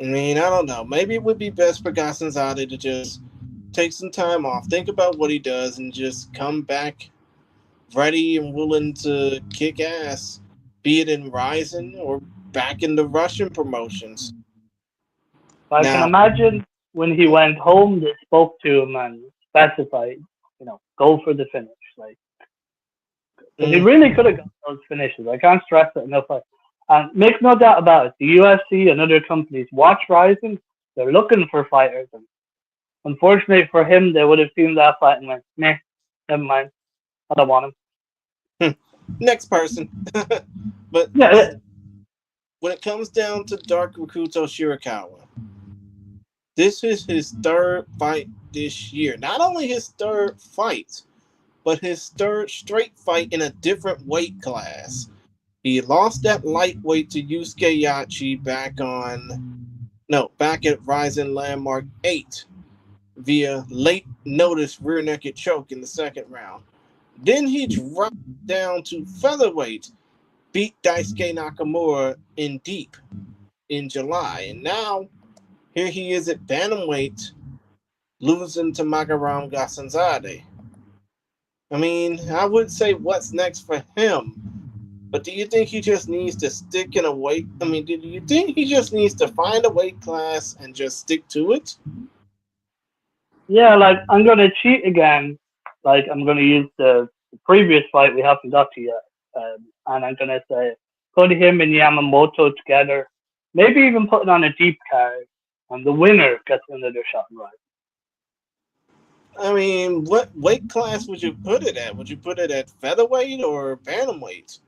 I mean, I don't know. Maybe it would be best for Gasanzade to just take some time off, think about what he does, and just come back ready and willing to kick ass, be it in Ryzen or back in the Russian promotions. I can Now, imagine when he went home, they spoke to him and specified, go for the finish. Like, because he mm, really could have got those finishes. I can't stress it enough. And make no doubt about it, the UFC and other companies watch Ryzen. They're looking for fighters. And unfortunately for him, they would have seen that fight and went, meh, never mind. I don't want him. next person. But Yeah, when it comes down to Dark Rakuto Shirakawa, this is his third fight this year. Not only his third fight, but his third straight fight in a different weight class. He lost that lightweight to Yusuke Yachi back at Ryzen Landmark 8 via late notice rear naked choke in the second round. Then he dropped down to featherweight, beat Daisuke Nakamura in deep in July. And now here he is at bantamweight, losing to Magaram Gasanzade. I mean, I would say what's next for him. But do you think he just needs to stick in a weight? I mean, do you think he just needs to find a weight class and just stick to it? yeah, like, I'm going to cheat again. Like, I'm going to use the previous fight we haven't got to yet. And I'm going to say, put him and Yamamoto together. Maybe even put it on a deep card. And the winner gets another shot in Ryzen. I mean, what weight class would you put it at? Would you put it at featherweight or bantamweight?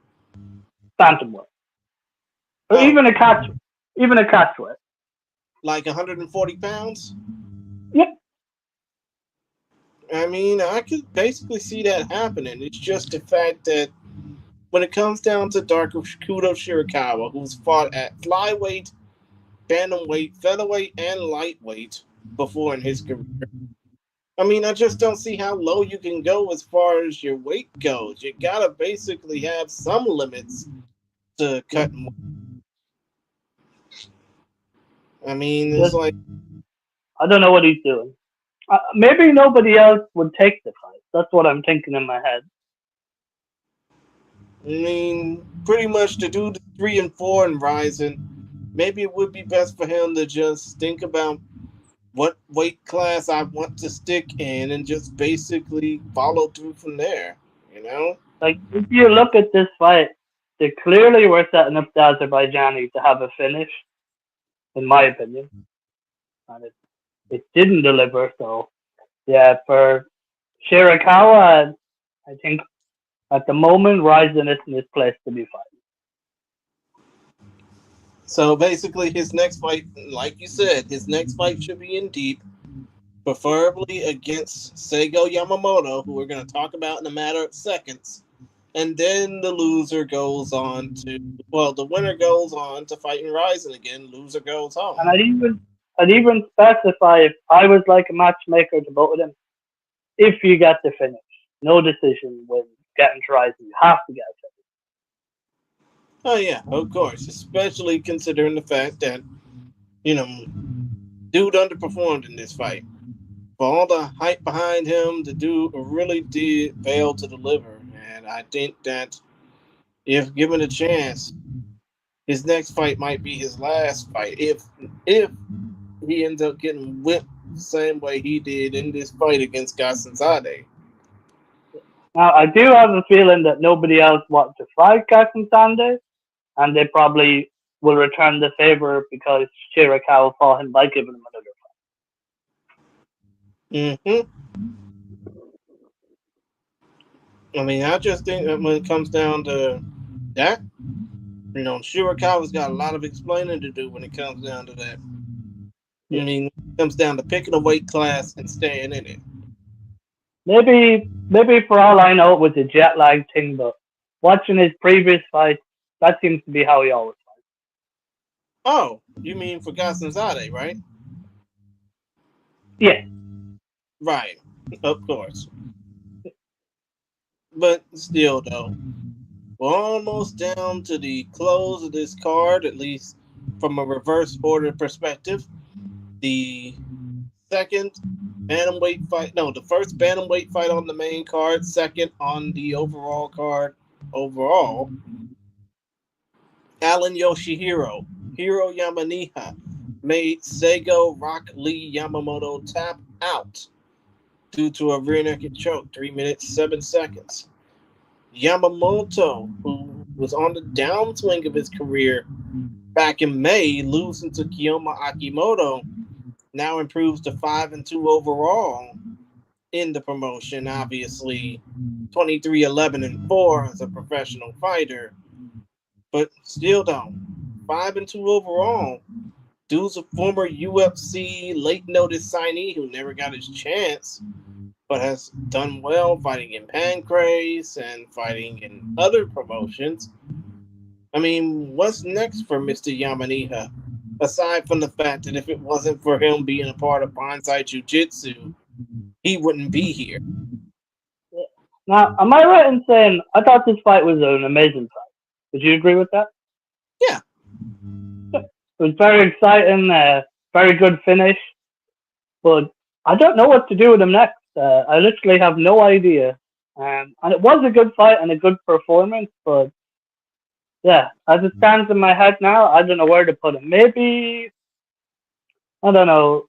Bantamweight. Or Oh, even a catchweight. like 140 pounds? Yep. I mean, I could basically see that happening. It's just the fact that when it comes down to Dark Kudo Shirakawa, who's fought at flyweight, bantamweight, featherweight, and lightweight before in his career, I mean, I just don't see how low you can go as far as your weight goes. You gotta basically have some limits to cut. I mean, it's Just, like, I don't know what he's doing. Maybe nobody else would take the fight. That's what I'm thinking in my head. I mean, pretty much to do the 3 and 4 and Ryzen, maybe it would be best for him to just think about what weight class I want to stick in and just basically follow through from there, you know? Like, if you look at this fight, they clearly were setting up the Azerbaijani to have a finish, in my opinion. And it didn't deliver. So, yeah, for Shirakawa, I think at the moment, Ryzen isn't his place to be fighting. So basically, his next fight, like you said, his next fight should be in deep, preferably against Seigo Yamamoto, who we're going to talk about in a matter of seconds. and then the loser goes on to, well, the winner goes on to fight in Rising again. Loser goes home. And I'd even specify if I was like a matchmaker to both of them, if you get the finish, no decision when getting to Rising. You have to get it. Oh yeah, of course, especially considering the fact that you know, dude underperformed in this fight. For all the hype behind him, the dude really did fail to deliver, and I think that if given a chance, his next fight might be his last fight. If he ends up getting whipped the same way he did in this fight against Gasanzade. Now, I do have a feeling that nobody else wants to fight Captain Sunday, and they probably will return the favor because Shirakawa fought him by giving him another Mm-hmm. I mean, I just think that when it comes down to that, Shirakawa's got a lot of explaining to do when it comes down to that. I mean, it comes down to picking a weight class and staying in it. Maybe for all I know, it was a jet lag thing, but watching his previous fights, that seems to be how he always fights. Oh, you mean for Gasanzade, right? Yeah. Right, of course. But still, though, we're almost down to the close of this card, at least from a reverse order perspective. The second bantamweight fight, no, the first bantamweight fight on the main card, second on the overall card. Overall, Alan Yoshihiro, Hiro Yamaniha made Seigo Rock Lee Yamamoto tap out due to a rear naked choke, 3 minutes, 7 seconds. Yamamoto, who was on the downswing of his career back in May, losing to Kiyoma Akimoto, now improves to 5-2 overall in the promotion. Obviously, 23-11-4 as a professional fighter, but still, though, 5-2 overall. Dude's a former UFC late notice signee who never got his chance, but has done well fighting in Pancrase and fighting in other promotions. I mean, what's next for Mr. Yamaniha? Aside from the fact that if it wasn't for him being a part of Bonsai Jiu-Jitsu, he wouldn't be here. Now, am I right in saying I thought this fight was an amazing fight? Would you agree with that? Yeah. It was very exciting, very good finish, but I don't know what to do with him next. I literally have no idea. And it was a good fight and a good performance, but yeah, as it stands in my head now, I don't know where to put him. Maybe, I don't know.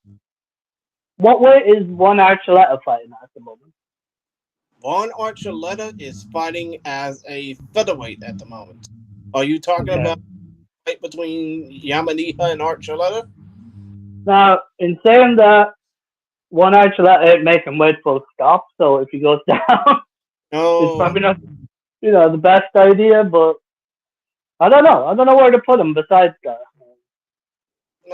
What weight is Juan Archuleta fighting at the moment? Juan Archuleta is fighting as a featherweight at the moment. Are you talking Okay. about the fight between Yamaniha and Archuleta? Now, in saying that, Juan Archuleta ain't making weight full stop, so if he goes down, it's probably not, the best idea, but I don't know. I don't know where to put him besides that.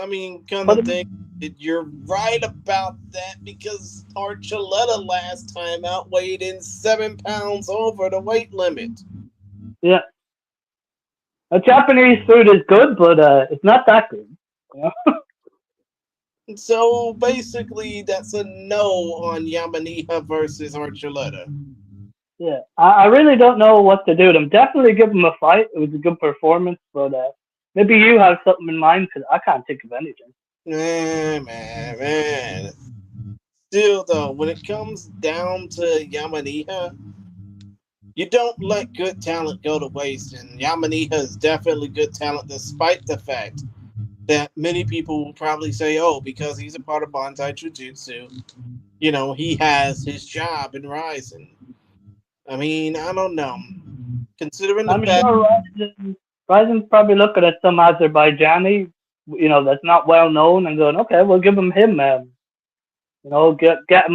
I mean, kind of think you're right about that because Archuleta last time out weighed in 7 pounds over the weight limit. Yeah. Japanese food is good, but it's not that good. So basically, that's a no on Yamaniha versus Archuleta. Yeah, I really don't know what to do with him. Definitely give him a fight. It was a good performance, but maybe you have something in mind because I can't think of anything. Man. Still, though, when it comes down to Yamaniha, you don't let good talent go to waste, and Yamaniha is definitely good talent, despite the fact that many people will probably say, "Oh, because he's a part of Bonsai Jiu-Jitsu, he has his job in Rising." I mean, I don't know. Considering the I'm fact, sure Ryzen's probably looking at some Azerbaijani, that's not well known, and going, "Okay, we'll give him. Get him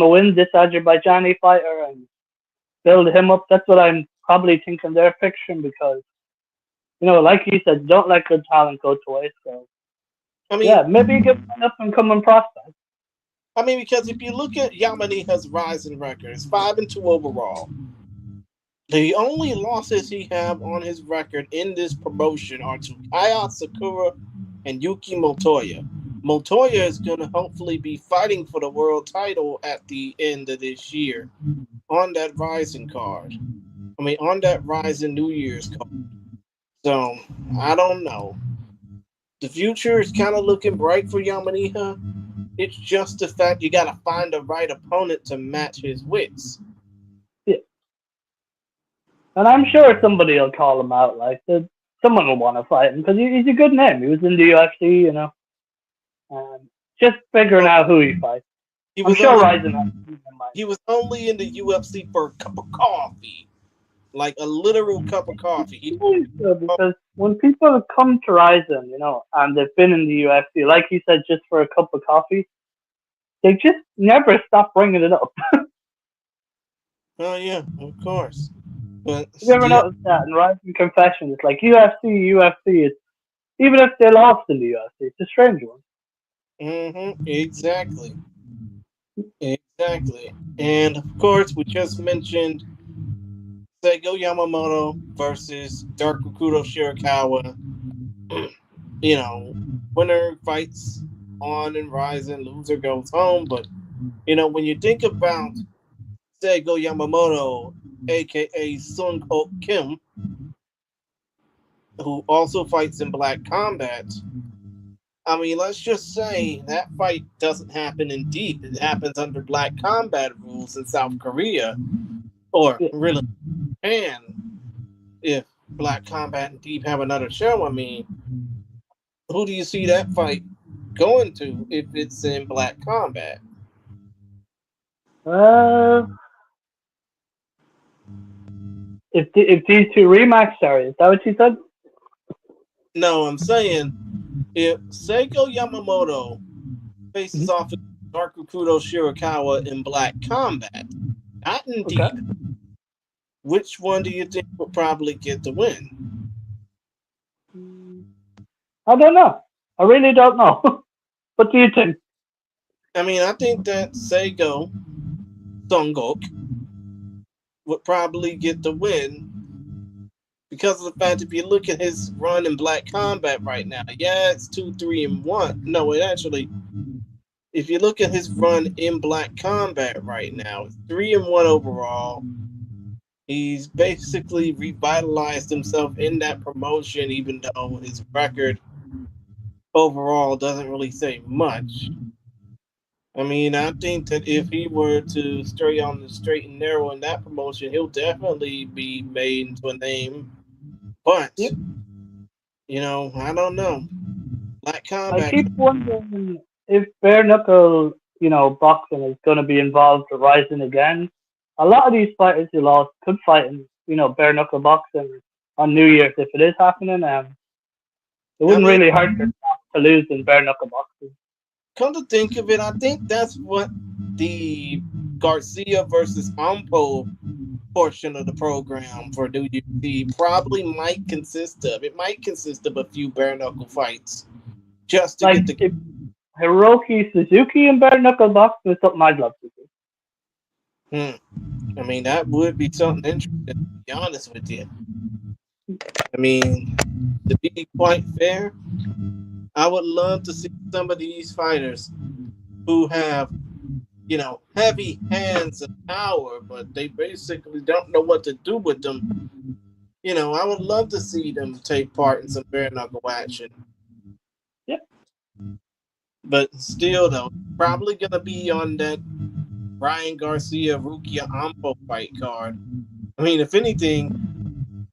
a win, this Azerbaijani fighter, and build him up." That's what I'm probably thinking they're picturing because, like you said, don't let good talent go to waste. So, I mean, yeah, maybe give him an up and coming prospect. I mean, because if you look at Yamaniha's Rising records, 5-2 overall. The only losses he have on his record in this promotion are to Kaya Sakura and Yuki Motoya. Motoya is going to hopefully be fighting for the world title at the end of this year on that Rising card. I mean, on that Rising New Year's card. So, I don't know. The future is kind of looking bright for Yamaniha. It's just the fact you got to find the right opponent to match his wits. Yeah. And I'm sure somebody will call him out. Like, someone will want to fight him because he's a good name. He was in the UFC, you know. Just figuring out who he fights. I'm sure Ryzen. He was only in the UFC for a cup of coffee, like a literal cup of coffee. Because when people come to Ryzen, you know, and they've been in the UFC, like you said, just for a cup of coffee, they just never stop bringing it up. Oh yeah, of course. But you ever noticed that in Rising Confessions? It's like UFC. It's even if they lost in the UFC, it's a strange one. Exactly. And of course, we just mentioned Seigo Yamamoto versus Dark Okudo Shirakawa. You know, winner fights on and Rising, loser goes home. But, you know, when you think about Seigo Yamamoto, a.k.a. Sung Ho Kim, who also fights in Black Combat, I mean, let's just say that fight doesn't happen in Deep. It happens under Black Combat rules in South Korea, or really Japan. If Black Combat and Deep have another show, I mean, who do you see that fight going to if it's in Black Combat? If these two rematch, sorry, is that what you said? No, I'm saying if Seigo Yamamoto faces off with Dark Okudo Shirakawa in Black Combat, not in Deep, which one do you think would probably get the win? I don't know. I really don't know. What do you think? I mean, I think that Seigo Sungok would probably get the win because of the fact if you look at his run in Black Combat right now, yeah, it's 2-3-1. No, it actually, if you look at his run in Black Combat right now, it's 3-1 overall. He's basically revitalized himself in that promotion, even though his record overall doesn't really say much. I mean, I think that if he were to stray on the straight and narrow in that promotion, he'll definitely be made into a name. But, you know, I don't know. Black Combat. I keep wondering if bare knuckle, you know, boxing is going to be involved with Rising again. A lot of these fighters who lost could fight in, you know, bare knuckle boxing on New Year's if it is happening. It wouldn't really hurt to lose in bare knuckle boxing. Come to think of it, I think that's what the Garcia versus Ampo portion of the program for UFC probably might consist of. It might consist of a few bare knuckle fights, just to like get the Hiroki Suzuki in bare knuckle boxing is something I'd love to do. I mean, that would be something interesting, to be honest with you. I mean, to be quite fair, I would love to see some of these fighters who have, you know, heavy hands of power, but they basically don't know what to do with them. You know, I would love to see them take part in some bare knuckle action. Yep. But still, though, probably going to be on that Ryan Garcia Rukia Ampo fight card. I mean, if anything,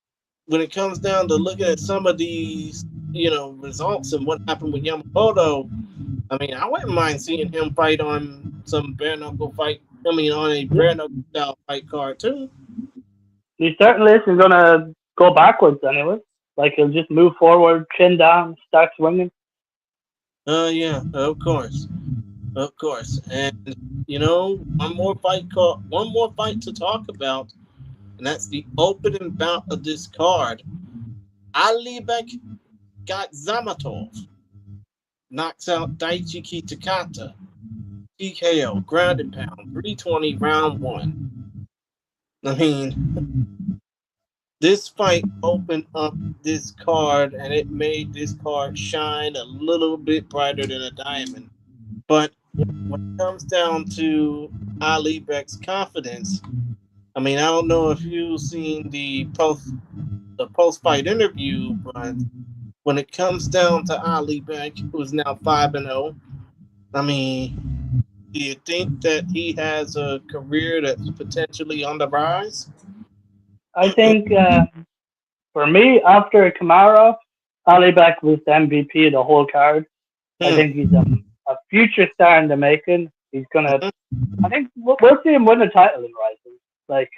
when it comes down to looking at some of these, you know, results and what happened with Yamamoto, I mean, I wouldn't mind seeing him fight on some bare knuckle fight. I mean, on a bare knuckle style fight card too. He certainly isn't going to go backwards anyway. Like he'll just move forward, chin down, start swinging. Yeah, of course, and you know, one more fight to talk about, and that's the opening bout of this card. Alibek Gatzamatov knocks out Daichi Kitakata. TKO, ground and pound, 320, round 1. I mean, this fight opened up this card and it made this card shine a little bit brighter than a diamond. But when it comes down to Ali Beck's confidence, I mean, I don't know if you've seen the post fight interview, but when it comes down to Ali Beck, who's now 5-0, I mean, do you think that he has a career that's potentially on the rise? I think for me, after Kamara, Ali Beck was the MVP of the whole card. I Hmm. think he's a future star in the making. He's gonna. Mhm. I think we'll see him win a title in Rising. Like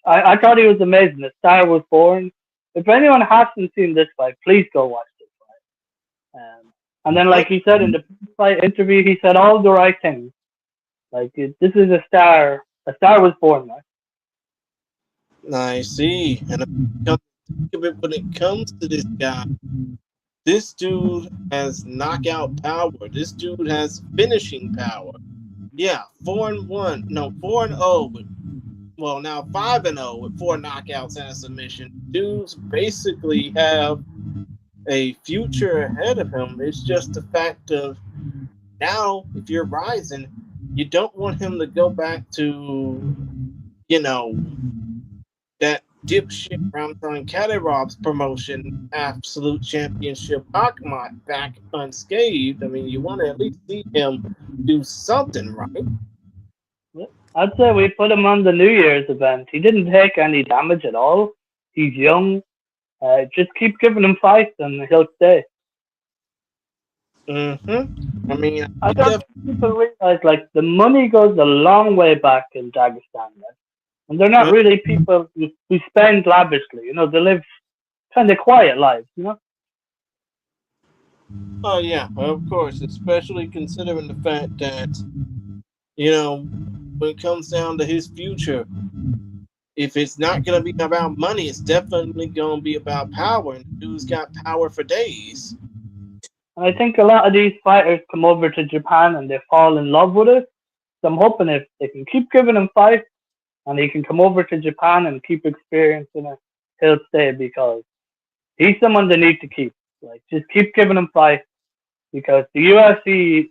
I thought he was amazing. The star was born. If anyone hasn't seen this fight, please go watch this fight. And then, Oh, like he said in the fight interview, he said all the right things. Like this is a star. A star was born. Like. I see. And when it comes to this guy, this dude has knockout power. This dude has finishing power. Yeah, 4-1. No, 4-0. Well, now 5-0 with 4 knockouts and a submission. Dudes basically have a future ahead of him. It's just the fact of now, if you're rising, you don't want him to go back to, you know, that dipshit Ramzan Kadyrov's promotion, Absolute Championship Akhmat, back unscathed. I mean, you want to at least see him do something right. I'd say we put him on the New Year's event. He didn't take any damage at all. He's young. Just keep giving him fights and he'll stay. I mean, I I don't definitely. think people realize like the money goes a long way back in Dagestan, right? And they're not really people who spend lavishly. You know, they live kind of quiet lives. You know. Oh yeah, of course, especially considering the fact that you know when it comes down to his future, if it's not going to be about money, it's definitely going to be about power, and the dude's got power for days. And I think a lot of these fighters come over to Japan and they fall in love with it. So I'm hoping if they can keep giving him fights and he can come over to Japan and keep experiencing it, he'll stay because he's someone they need to keep. Like just keep giving him fights because the UFC,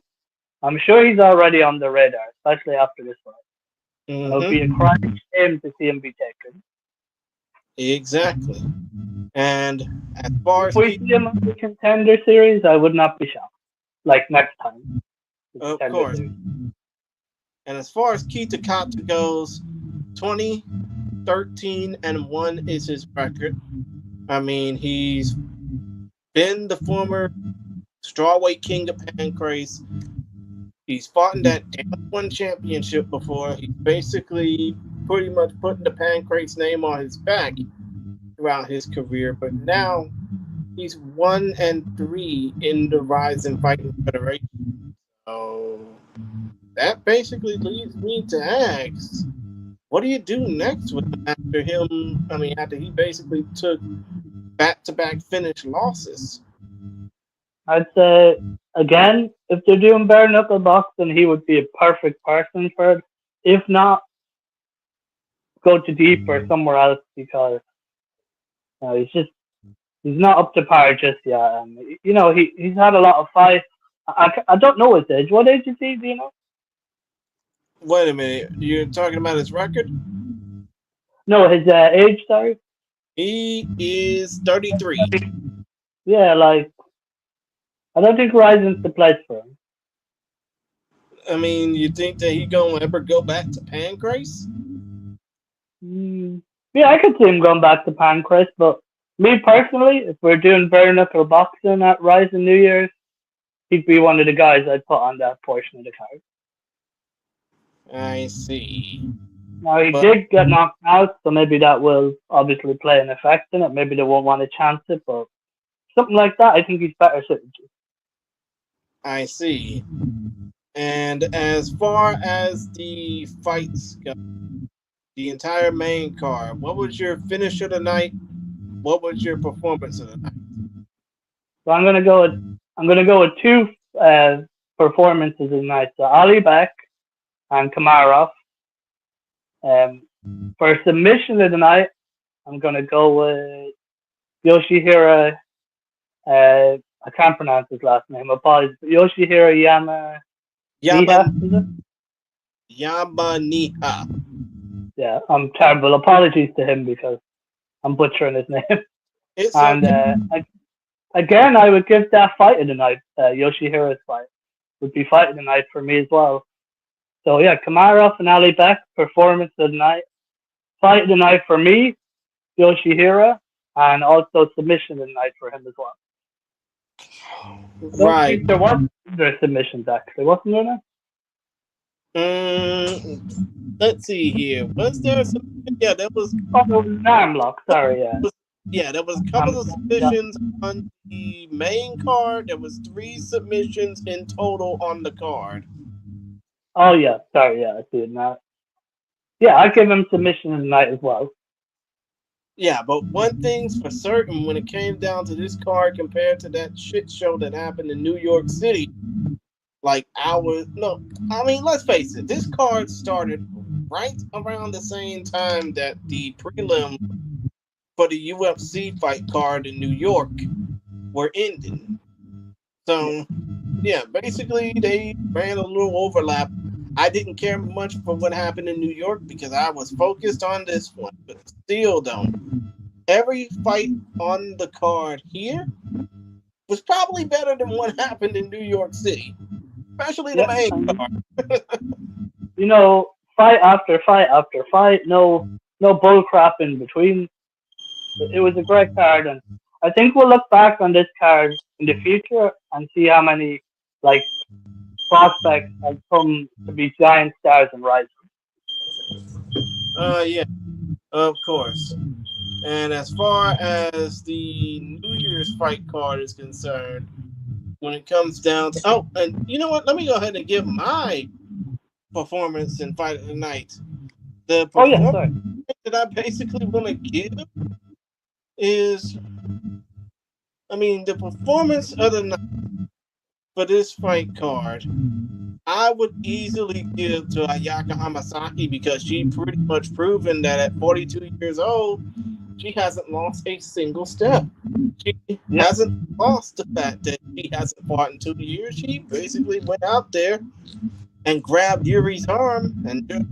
I'm sure he's already on the radar, especially after this fight. And it would be a Mm-hmm. crying shame to see him be taken. Exactly. And as far If as we see him on the contender series, I would not be shocked. Like next time, the of contender course, series. and as far as Kita Kata goes, 20-13-1 is his record. I mean, he's been the former strawweight king of Pancrase. He's fought in that damn one championship before. He's basically pretty much putting the Pancrase name on his back throughout his career. But now he's 1-3 in the Rising Fighting Federation. So that basically leads me to ask, what do you do next with him after him? I mean, after he basically took back-to-back finish losses. I'd say again, if they're doing bare knuckle boxing, he would be a perfect person for it. If not, go to deep or somewhere else because he's not up to par just yet. And you know he's had a lot of fights. I don't know his age. What age is he? Do you know? Wait a minute, you're talking about his record? No, his age. Sorry. He is 33. Yeah, like I don't think Rising's the place for him. I mean, you think that he gonna ever go back to Pancrase? Yeah, I could see him going back to Pancrase, but me personally, if we're doing bare knuckle boxing at Rising New Year's, he'd be one of the guys I'd put on that portion of the card. I see. Now he But did get knocked out, so maybe that will obviously play an effect in it. Maybe they won't want to chance it, but something like that, I think he's better suited to. I see. And as far as the fights go, the entire main card, what was your finish of the night? What was your performance of the night? So I'm gonna go with two performances tonight. So Ali Beck and Kamarov. For submission of the night, I'm gonna go with Yoshihira. I can't pronounce his last name. Apologies. Yoshihira Yama Niha, is it? Yamaniha. Yeah, I'm terrible. Apologies to him because I'm butchering his name. It's And okay. again, I would give that fight of the night. Yoshihira's fight would be fight of the night for me as well. So yeah, Kamara and Ali Beck, performance of the night. Fight of the night for me, Yoshihira, and also submission of the night for him as well. I don't Right. think there was other submissions actually, wasn't there? Now? Let's see here. Was there some? Yeah, there was. Oh, it was an arm lock. Sorry, yeah. Yeah, there was a couple of Yeah. submissions on the main card. There was 3 submissions in total on the card. Oh yeah, sorry, yeah, I see it now. Yeah, I give him submission of the night as well. Yeah, but one thing's for certain when it came down to this card compared to that shit show that happened in New York City, like hours. No, I mean, let's face it. This card started right around the same time that the prelim for the UFC fight card in New York were ending. So, yeah, basically they ran a little overlap. I didn't care much for what happened in New York because I was focused on this one. But still, though, every fight on the card here was probably better than what happened in New York City, especially the main card. You know, fight after fight after fight, no bull crap in between. It was a great card, and I think we'll look back on this card in the future and see how many like prospects have come to be giant stars and rising. Yeah, of course. And as far as the New Year's fight card is concerned, when it comes down to and you know what? Let me go ahead and give my performance in Fight of the Night. The performance that I basically want to give is, I mean, the performance of the night for this fight card, I would easily give to Ayaka Hamasaki because she pretty much proven that at 42 years old, she hasn't lost a single step. She hasn't lost the fact that she hasn't fought in 2 years. She basically went out there and grabbed Yuri's arm and just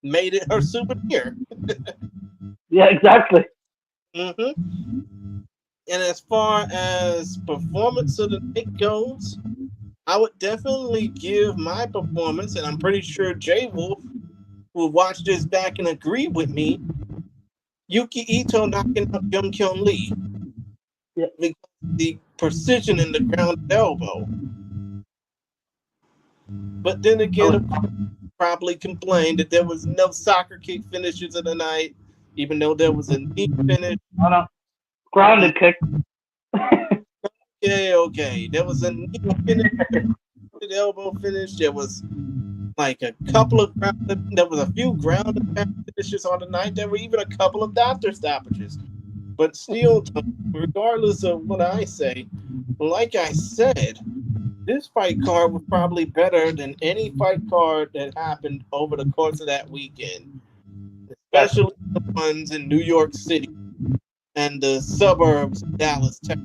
made it her souvenir. Yeah, exactly. Mm-hmm. And as far as performance of the night goes, I would definitely give my performance, and I'm pretty sure Jay Wolf will watch this back and agree with me. Yuki Ito knocking out Jung Kyung Lee. Yeah. Because the precision in the ground elbow. But then again, probably complained that there was no soccer kick finishes of the night, even though there was a knee finish. Oh, no. Grounded kick. Okay. There was a knee finish, elbow finish. There was like a couple of there was a few grounded finishes on the night. There were even a couple of doctor stoppages. But still, regardless of what I say, like I said, this fight card was probably better than any fight card that happened over the course of that weekend, especially the ones in New York City and the suburbs of Dallas, Texas.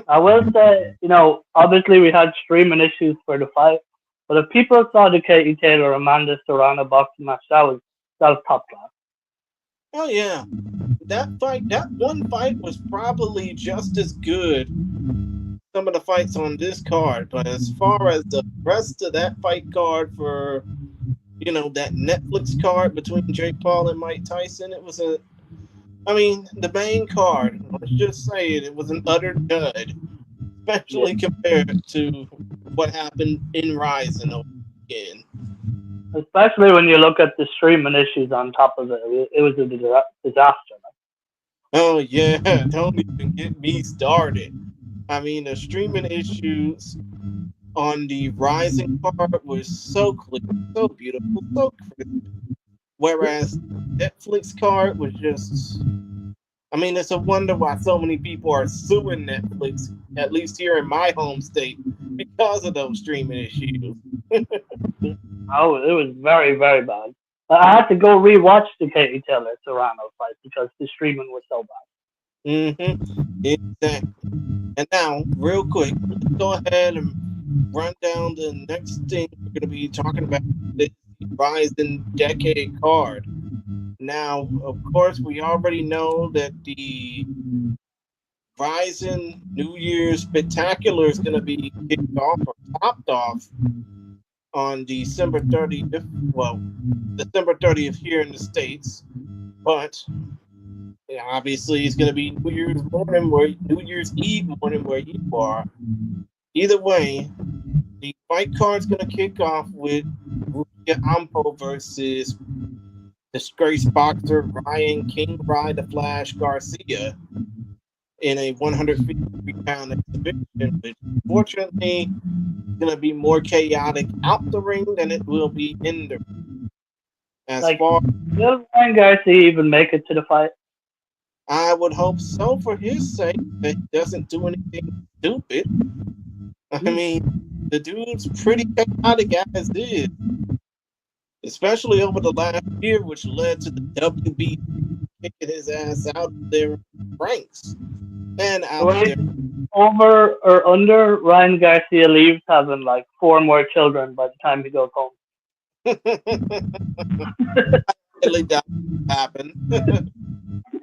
I will say, you know, obviously we had streaming issues for the fight, but if people saw the Katie Taylor Amanda Serrano boxing match, that was top class. Oh yeah, that one fight was probably just as good. Some of the fights on this card, but as far as the rest of that fight card for, you know, that Netflix card between Jake Paul and Mike Tyson, it was the main card, let's just say it was an utter dud, especially compared to what happened in Rising over again. Especially when you look at the streaming issues on top of it, it was a disaster. Oh yeah, don't even get me started. I mean, the streaming issues on the Rising card was so clear, so beautiful, so crisp. Whereas Netflix card was just, I mean, it's a wonder why so many people are suing Netflix, at least here in my home state, because of those streaming issues. Oh, it was very, very bad. I had to go rewatch the Katie Taylor Serrano fight because the streaming was so bad. Exactly. And now, real quick, let's go ahead and run down the next thing we're going to be talking about. The Rising Decade card. Now, of course, we already know that the Rising New Year's Spectacular is going to be kicked off or topped off on December 30th. Well, December 30th here in the States. But obviously, it's going to be New Year's morning, where New Year's Eve morning, where you are. Either way, the fight card's going to kick off with Rukia Ampo versus disgraced boxer Ryan King Rye the Flash Garcia in a 153-pound exhibition, which fortunately is going to be more chaotic out the ring than it will be in the ring. Will Ryan Garcia even make it to the fight? I would hope so, for his sake, that he doesn't do anything stupid. I mean, the dude's pretty chaotic as is, especially over the last year, which led to the WB kicking his ass out of their ranks and out of their. Over or under, Ryan Garcia leaves having like 4 more children by the time he goes home. I highly doubt it happen.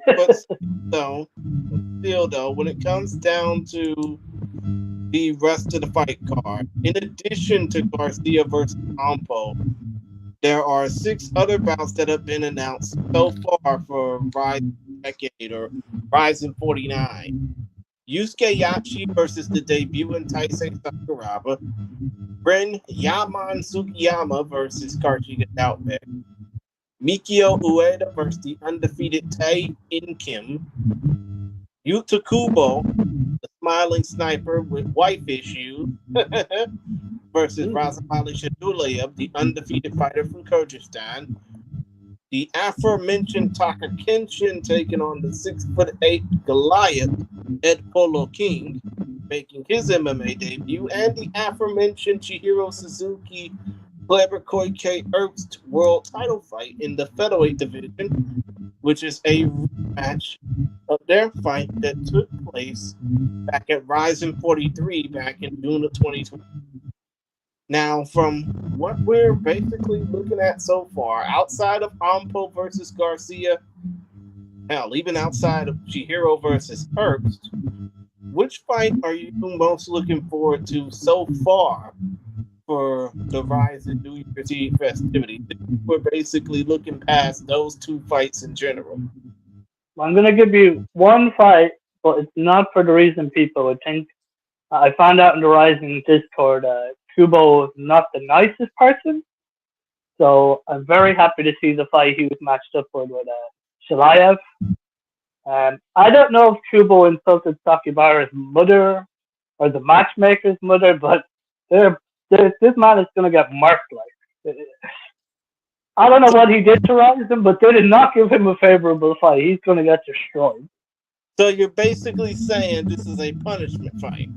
But still though, when it comes down to the rest of the fight card, in addition to Garcia versus Ampo, there are 6 other bouts that have been announced so far for Rising Decade or Rising 49. Yusuke Yachi versus the debuting Taisei Sakuraba. Ren Yaman Sukiyama versus Karchiga Doubtbeck. Mikio Ueda versus the undefeated Tae In Kim. Yuta Kubo, the smiling sniper with wife issues, versus Razamali Shadulev, the undefeated fighter from Kyrgyzstan. The aforementioned Taka Kenshin taking on the 6'8" Goliath Ed Polo King, making his MMA debut, and the aforementioned Chihiro Suzuki Kleber Koike Herbst world title fight in the featherweight division, which is a rematch of their fight that took place back at Rising 43 back in June of 2020. Now, from what we're basically looking at so far, outside of Ampo versus Garcia, hell, even outside of Chihiro versus Herbst, which fight are you most looking forward to so far for the Rising New Year's Eve festivities? We're basically looking past those 2 fights in general. I'm going to give you one fight, but it's not for the reason people would think. I found out in the Rising Discord, Kubo is not the nicest person, so I'm very happy to see the fight he was matched up with Shalayev. I don't know if Kubo insulted Sakibara's mother or the matchmaker's mother, but this man is going to get marked. Like, I don't know what he did to Rising, but they did not give him a favorable fight. He's going to get destroyed. So you're basically saying this is a punishment fight?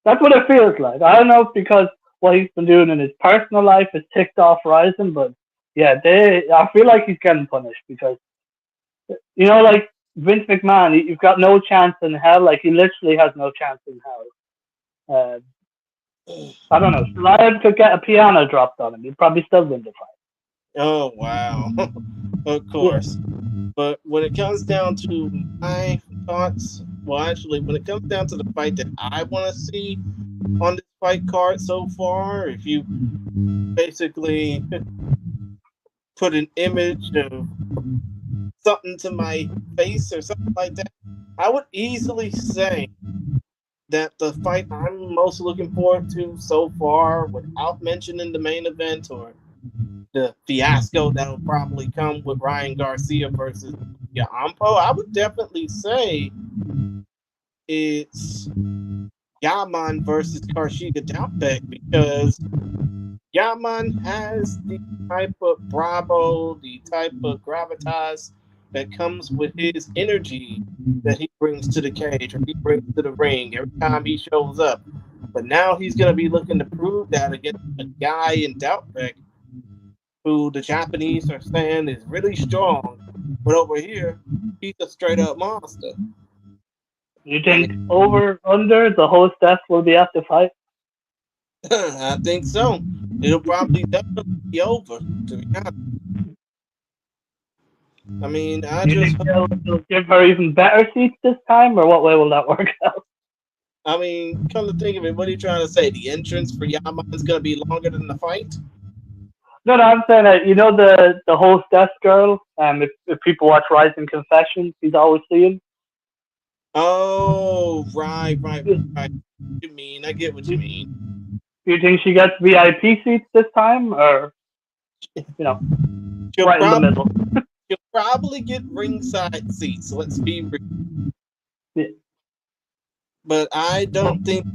That's what it feels like. I don't know if because what he's been doing in his personal life has ticked off Rising, but yeah, I feel like he's getting punished because, you know, like Vince McMahon, you've got no chance in hell. Like, he literally has no chance in hell. I don't know. Lion could get a piano dropped on him. He'd probably still win the fight. Oh, wow. Of course. Yeah. But when it comes down to my thoughts, well, actually, when it comes down to the fight that I want to see on this fight card so far, if you basically put an image of something to my face or something like that, I would easily say that the fight I'm most looking forward to so far, without mentioning the main event or the fiasco that will probably come with Ryan Garcia versus Ampo, I would definitely say it's Yaman versus Karshiga Doubtbeck, because Yaman has the type of bravo, the type of gravitas that comes with his energy that he brings to the cage or he brings to the ring every time he shows up. But now he's going to be looking to prove that against a guy in Doubtbeck who the Japanese are saying is really strong, but over here he's a straight up monster. You I think mean, over, under, the hostess will be at the fight? I think so. It'll probably definitely be over. To be honest, I mean, I Do you just, think they'll give her even better seats this time, or what way will that work out? I mean, come to think of it, what are you trying to say? The entrance for Yaman is going to be longer than the fight? No, I'm saying that the hostess girl. If people watch Rising Confessions, he's always seeing. Oh, right, right, Do right. What you mean? I get what you mean. you think she gets VIP seats this time, or She'll right in the probably middle? she'll probably get ringside seats. Let's be real. Yeah. But I don't think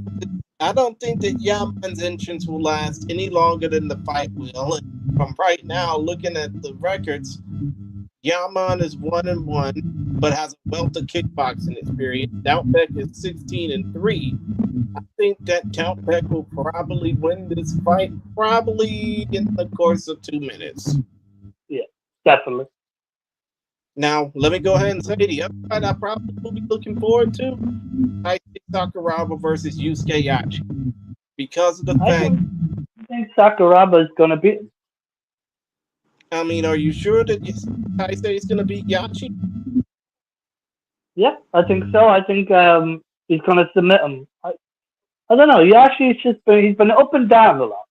that Yaman's entrance will last any longer than the fight will. And from right now, looking at the records, Yaman is 1-1, but has a wealth of kickboxing experience. Doubtbeck is 16-3. I think that Doubtbeck will probably win this fight, probably in the course of 2 minutes. Yeah, definitely. Now, let me go ahead and say the other fight I probably will be looking forward to: Taisei Sakuraba versus Yusuke Yachi. Because of the I fact, think Sakuraba is gonna beat him. I mean, are you sure that Taisei is going to beat Yachi? Yeah, I think so. I think he's gonna submit him. I don't know. Yashi's he's been up and down a lot.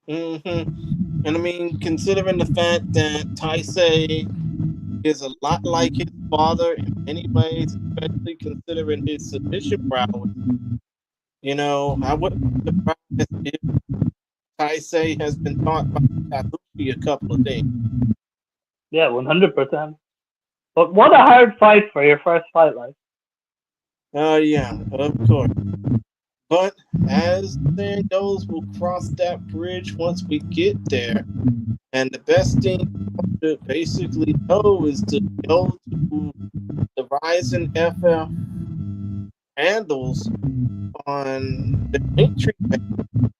Mm-hmm. And I mean, considering the fact that Taisei is a lot like his father in many ways, especially considering his submission prowess, I wouldn't be surprised if Taisei has been taught by Tabuchi a couple of things. Yeah, 100%. But what a hard fight for your first fight, like. Oh, yeah, of course. But as the saying goes, we'll cross that bridge once we get there. And the best thing to basically know is to go to the Ryzen FF handles on the Linktree page.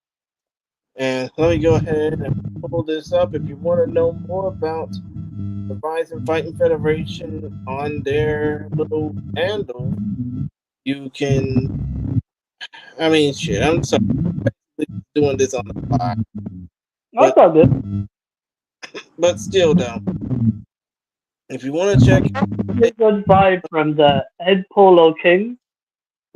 And let me go ahead and pull this up. If you want to know more about the Ryzen Fighting Federation on their little handle, you can. I mean, shit, I'm sorry. Doing this on the fly. That's all good. But still, though, if you want to check, A good vibe from the Ed Polo King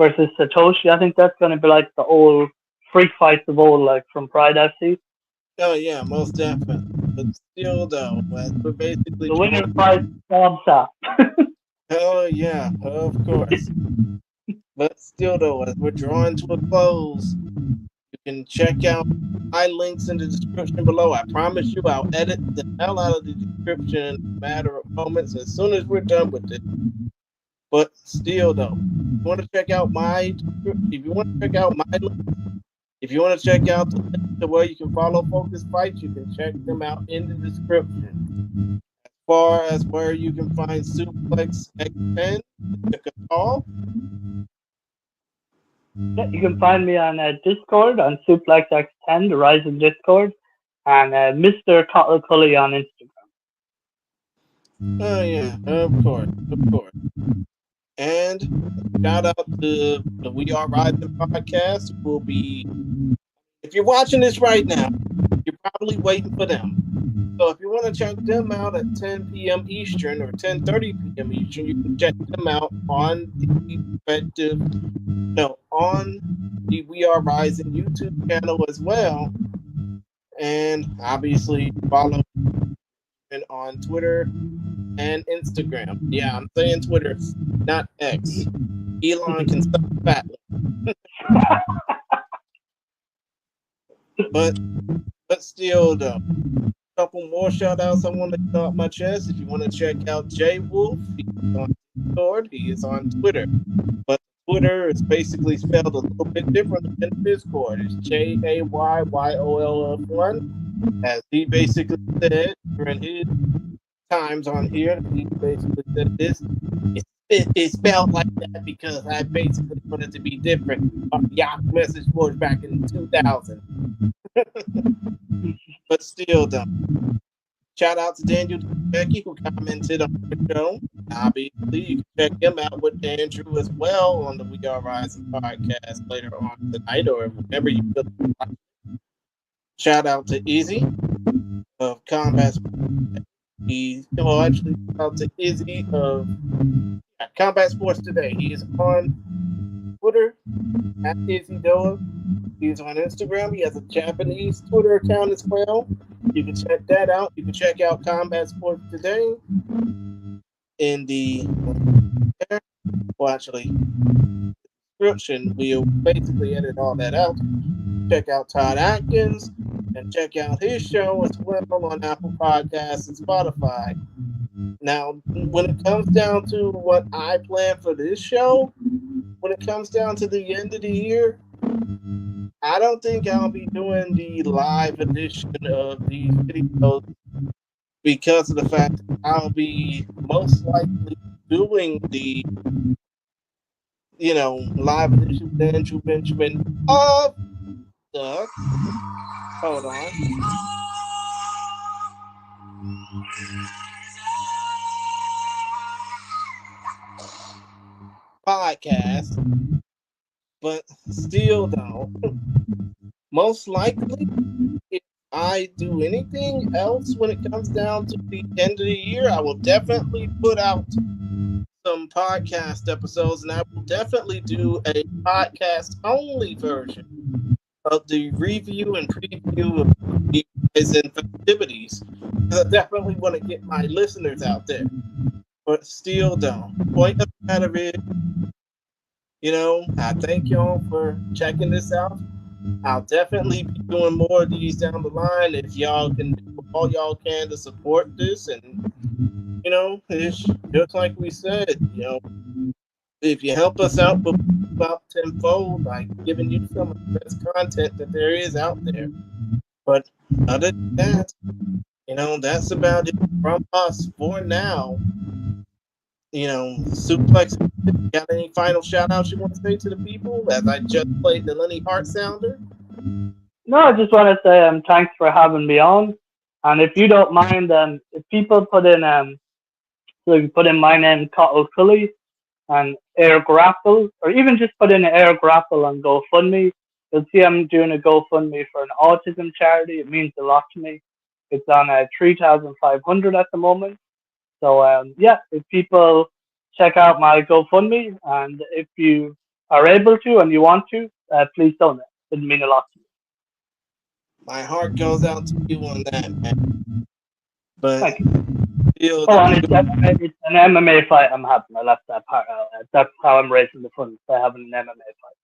versus Satoshi. I think that's gonna be like the old freak fights of old, like from Pride FC. oh yeah, most definitely. But still, though, we're basically The winner fights Bob Sapp. oh yeah, of course. But still, though, as we're drawing to a close, you can check out my links in the description below. I promise you, I'll edit the hell out of the description in a matter of moments as soon as we're done with it. But still, though, if you want to check out my links, if you want to check out the link to where you can follow Focus Fights, you can check them out in the description. As far as where you can find Suplex X10, the call. Yeah, you can find me on Discord on Suplex X10, the Rising Discord, and Mr. Cottle Cully on Instagram. Oh yeah, of course. And shout out to the We Are Rising podcast. Will be, if you're watching this right now, you're probably waiting for them. So if you want to check them out at 10 p.m. Eastern or 10:30 p.m. Eastern, you can check them out on on the We Are Rising YouTube channel as well. And obviously follow on Twitter and Instagram. Yeah, I'm saying Twitter, not X. Elon can stop fatly. but still, though, a couple more shout outs I want to get off my chest. If you want to check out Jay Wolf, he's on Discord, he is on Twitter. But Twitter is basically spelled a little bit different than Discord. It's JAYYOLF1. As he basically said during his times on here, he basically said this. It's spelled like that because I basically wanted to be different on Yahoo message boards back in 2000. but still don't. Shout out to Daniel Becky who commented on the show. Obviously, you can check him out with Andrew as well on the We Are Rising podcast later on tonight or whenever you feel like. Shout out to Izzy of Combat. Actually, shout out to Izzy of Combat Sports Today. He is on Twitter at Izzy Doa. He's on Instagram. He has a Japanese Twitter account as well. You can check that out. You can check out Combat Sports Today in the description. We'll basically edit all that out. Check out Todd Atkins and check out his show as well on Apple Podcasts and Spotify. Now, when it comes down to what I plan for this show, when it comes down to the end of the year, I don't think I'll be doing the live edition of these videos because of the fact that I'll be most likely doing the, live edition with Andrew Benjamin of the, hold on. Podcast, but still though, most likely if I do anything else when it comes down to the end of the year, I will definitely put out some podcast episodes, and I will definitely do a podcast only version of the review and preview of the Rising festivities, because I definitely want to get my listeners out there. But still don't. Point of the matter is, I thank y'all for checking this out. I'll definitely be doing more of these down the line if y'all can do all y'all can to support this. And, it's just like we said, if you help us out with about tenfold by giving you some of the best content that there is out there. But other than that, that's about it from us for now. Suplex, got any final shout outs you want to say to the people as I just played the Lenny Hart sounder? No, I just want to say thanks for having me on. And if you don't mind, if people put in so you can put in my name, Cottle Cully, and Air Grapple, or even just put in Air Grapple on GoFundMe, you'll see I'm doing a GoFundMe for an autism charity. It means a lot to me. It's on 3,500 at the moment. So, if people check out my GoFundMe, and if you are able to and you want to, please donate. It would mean a lot to me. My heart goes out to you on that, man. But thank you. And it's an MMA fight I'm having. I left that part out. That's how I'm raising the funds by having an MMA fight.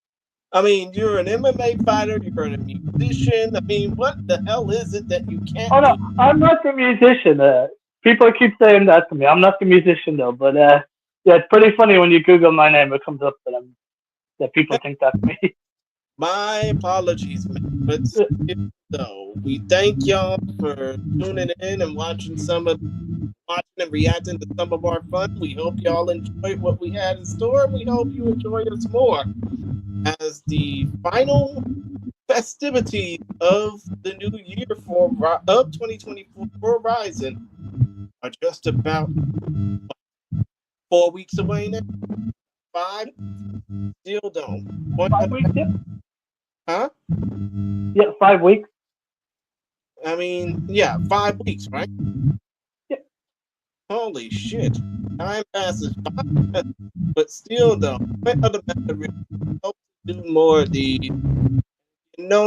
I mean, you're an MMA fighter, you're a musician. I mean, what the hell is it that you can't do? I'm not the musician. People keep saying that to me. I'm not the musician, though. But, it's pretty funny when you Google my name, it comes up that people think that's me. My apologies, man. But so we thank y'all for tuning in and watching and reacting to some of our fun. We hope y'all enjoyed what we had in store. We hope you enjoy us more as the final festivities of the new year of 2024 for Rising are just about 4 weeks away now. 5? Still don't. 5 weeks, yeah. Huh? Yeah, 5 weeks. I mean, yeah, 5 weeks, right? Yeah. Holy shit. Time passes by, but still though, other matter help do more of the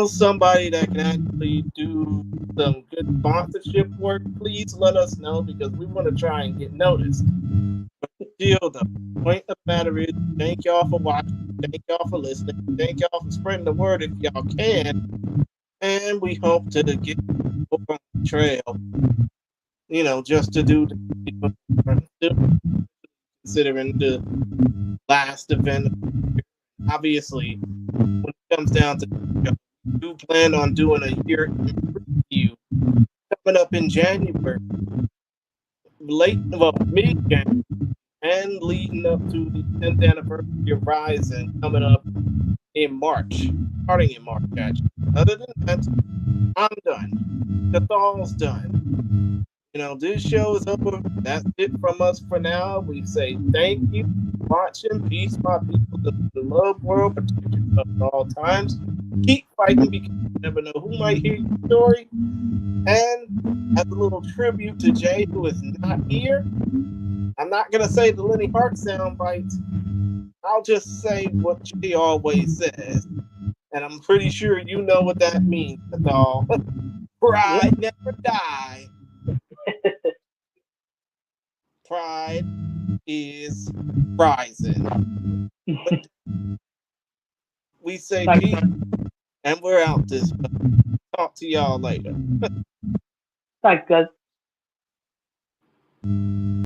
somebody that can actually do some good sponsorship work, please let us know because we want to try and get noticed. But still though, point of the matter is, thank y'all for watching, thank y'all for listening, thank y'all for spreading the word if y'all can, and we hope to get on the trail, just to do considering the last event. Obviously, when it comes down to we do plan on doing a year review coming up in January, mid-January, and leading up to the 10th anniversary of Rising coming up in March, starting in March, actually. Other than that, I'm done. The thall's done. This show is over. That's it from us for now. We say thank you for watching. Peace, my people. The love world. Protect yourself at all times. Keep fighting because you never know who might hear your story. And as a little tribute to Jay, who is not here, I'm not going to say the Lenny Hart sound bites. I'll just say what Jay always says. And I'm pretty sure you know what that means, Thal. Pride never die. Pride is rising. But we say peace, and we're out this way. Talk to y'all later. Thanks, guys.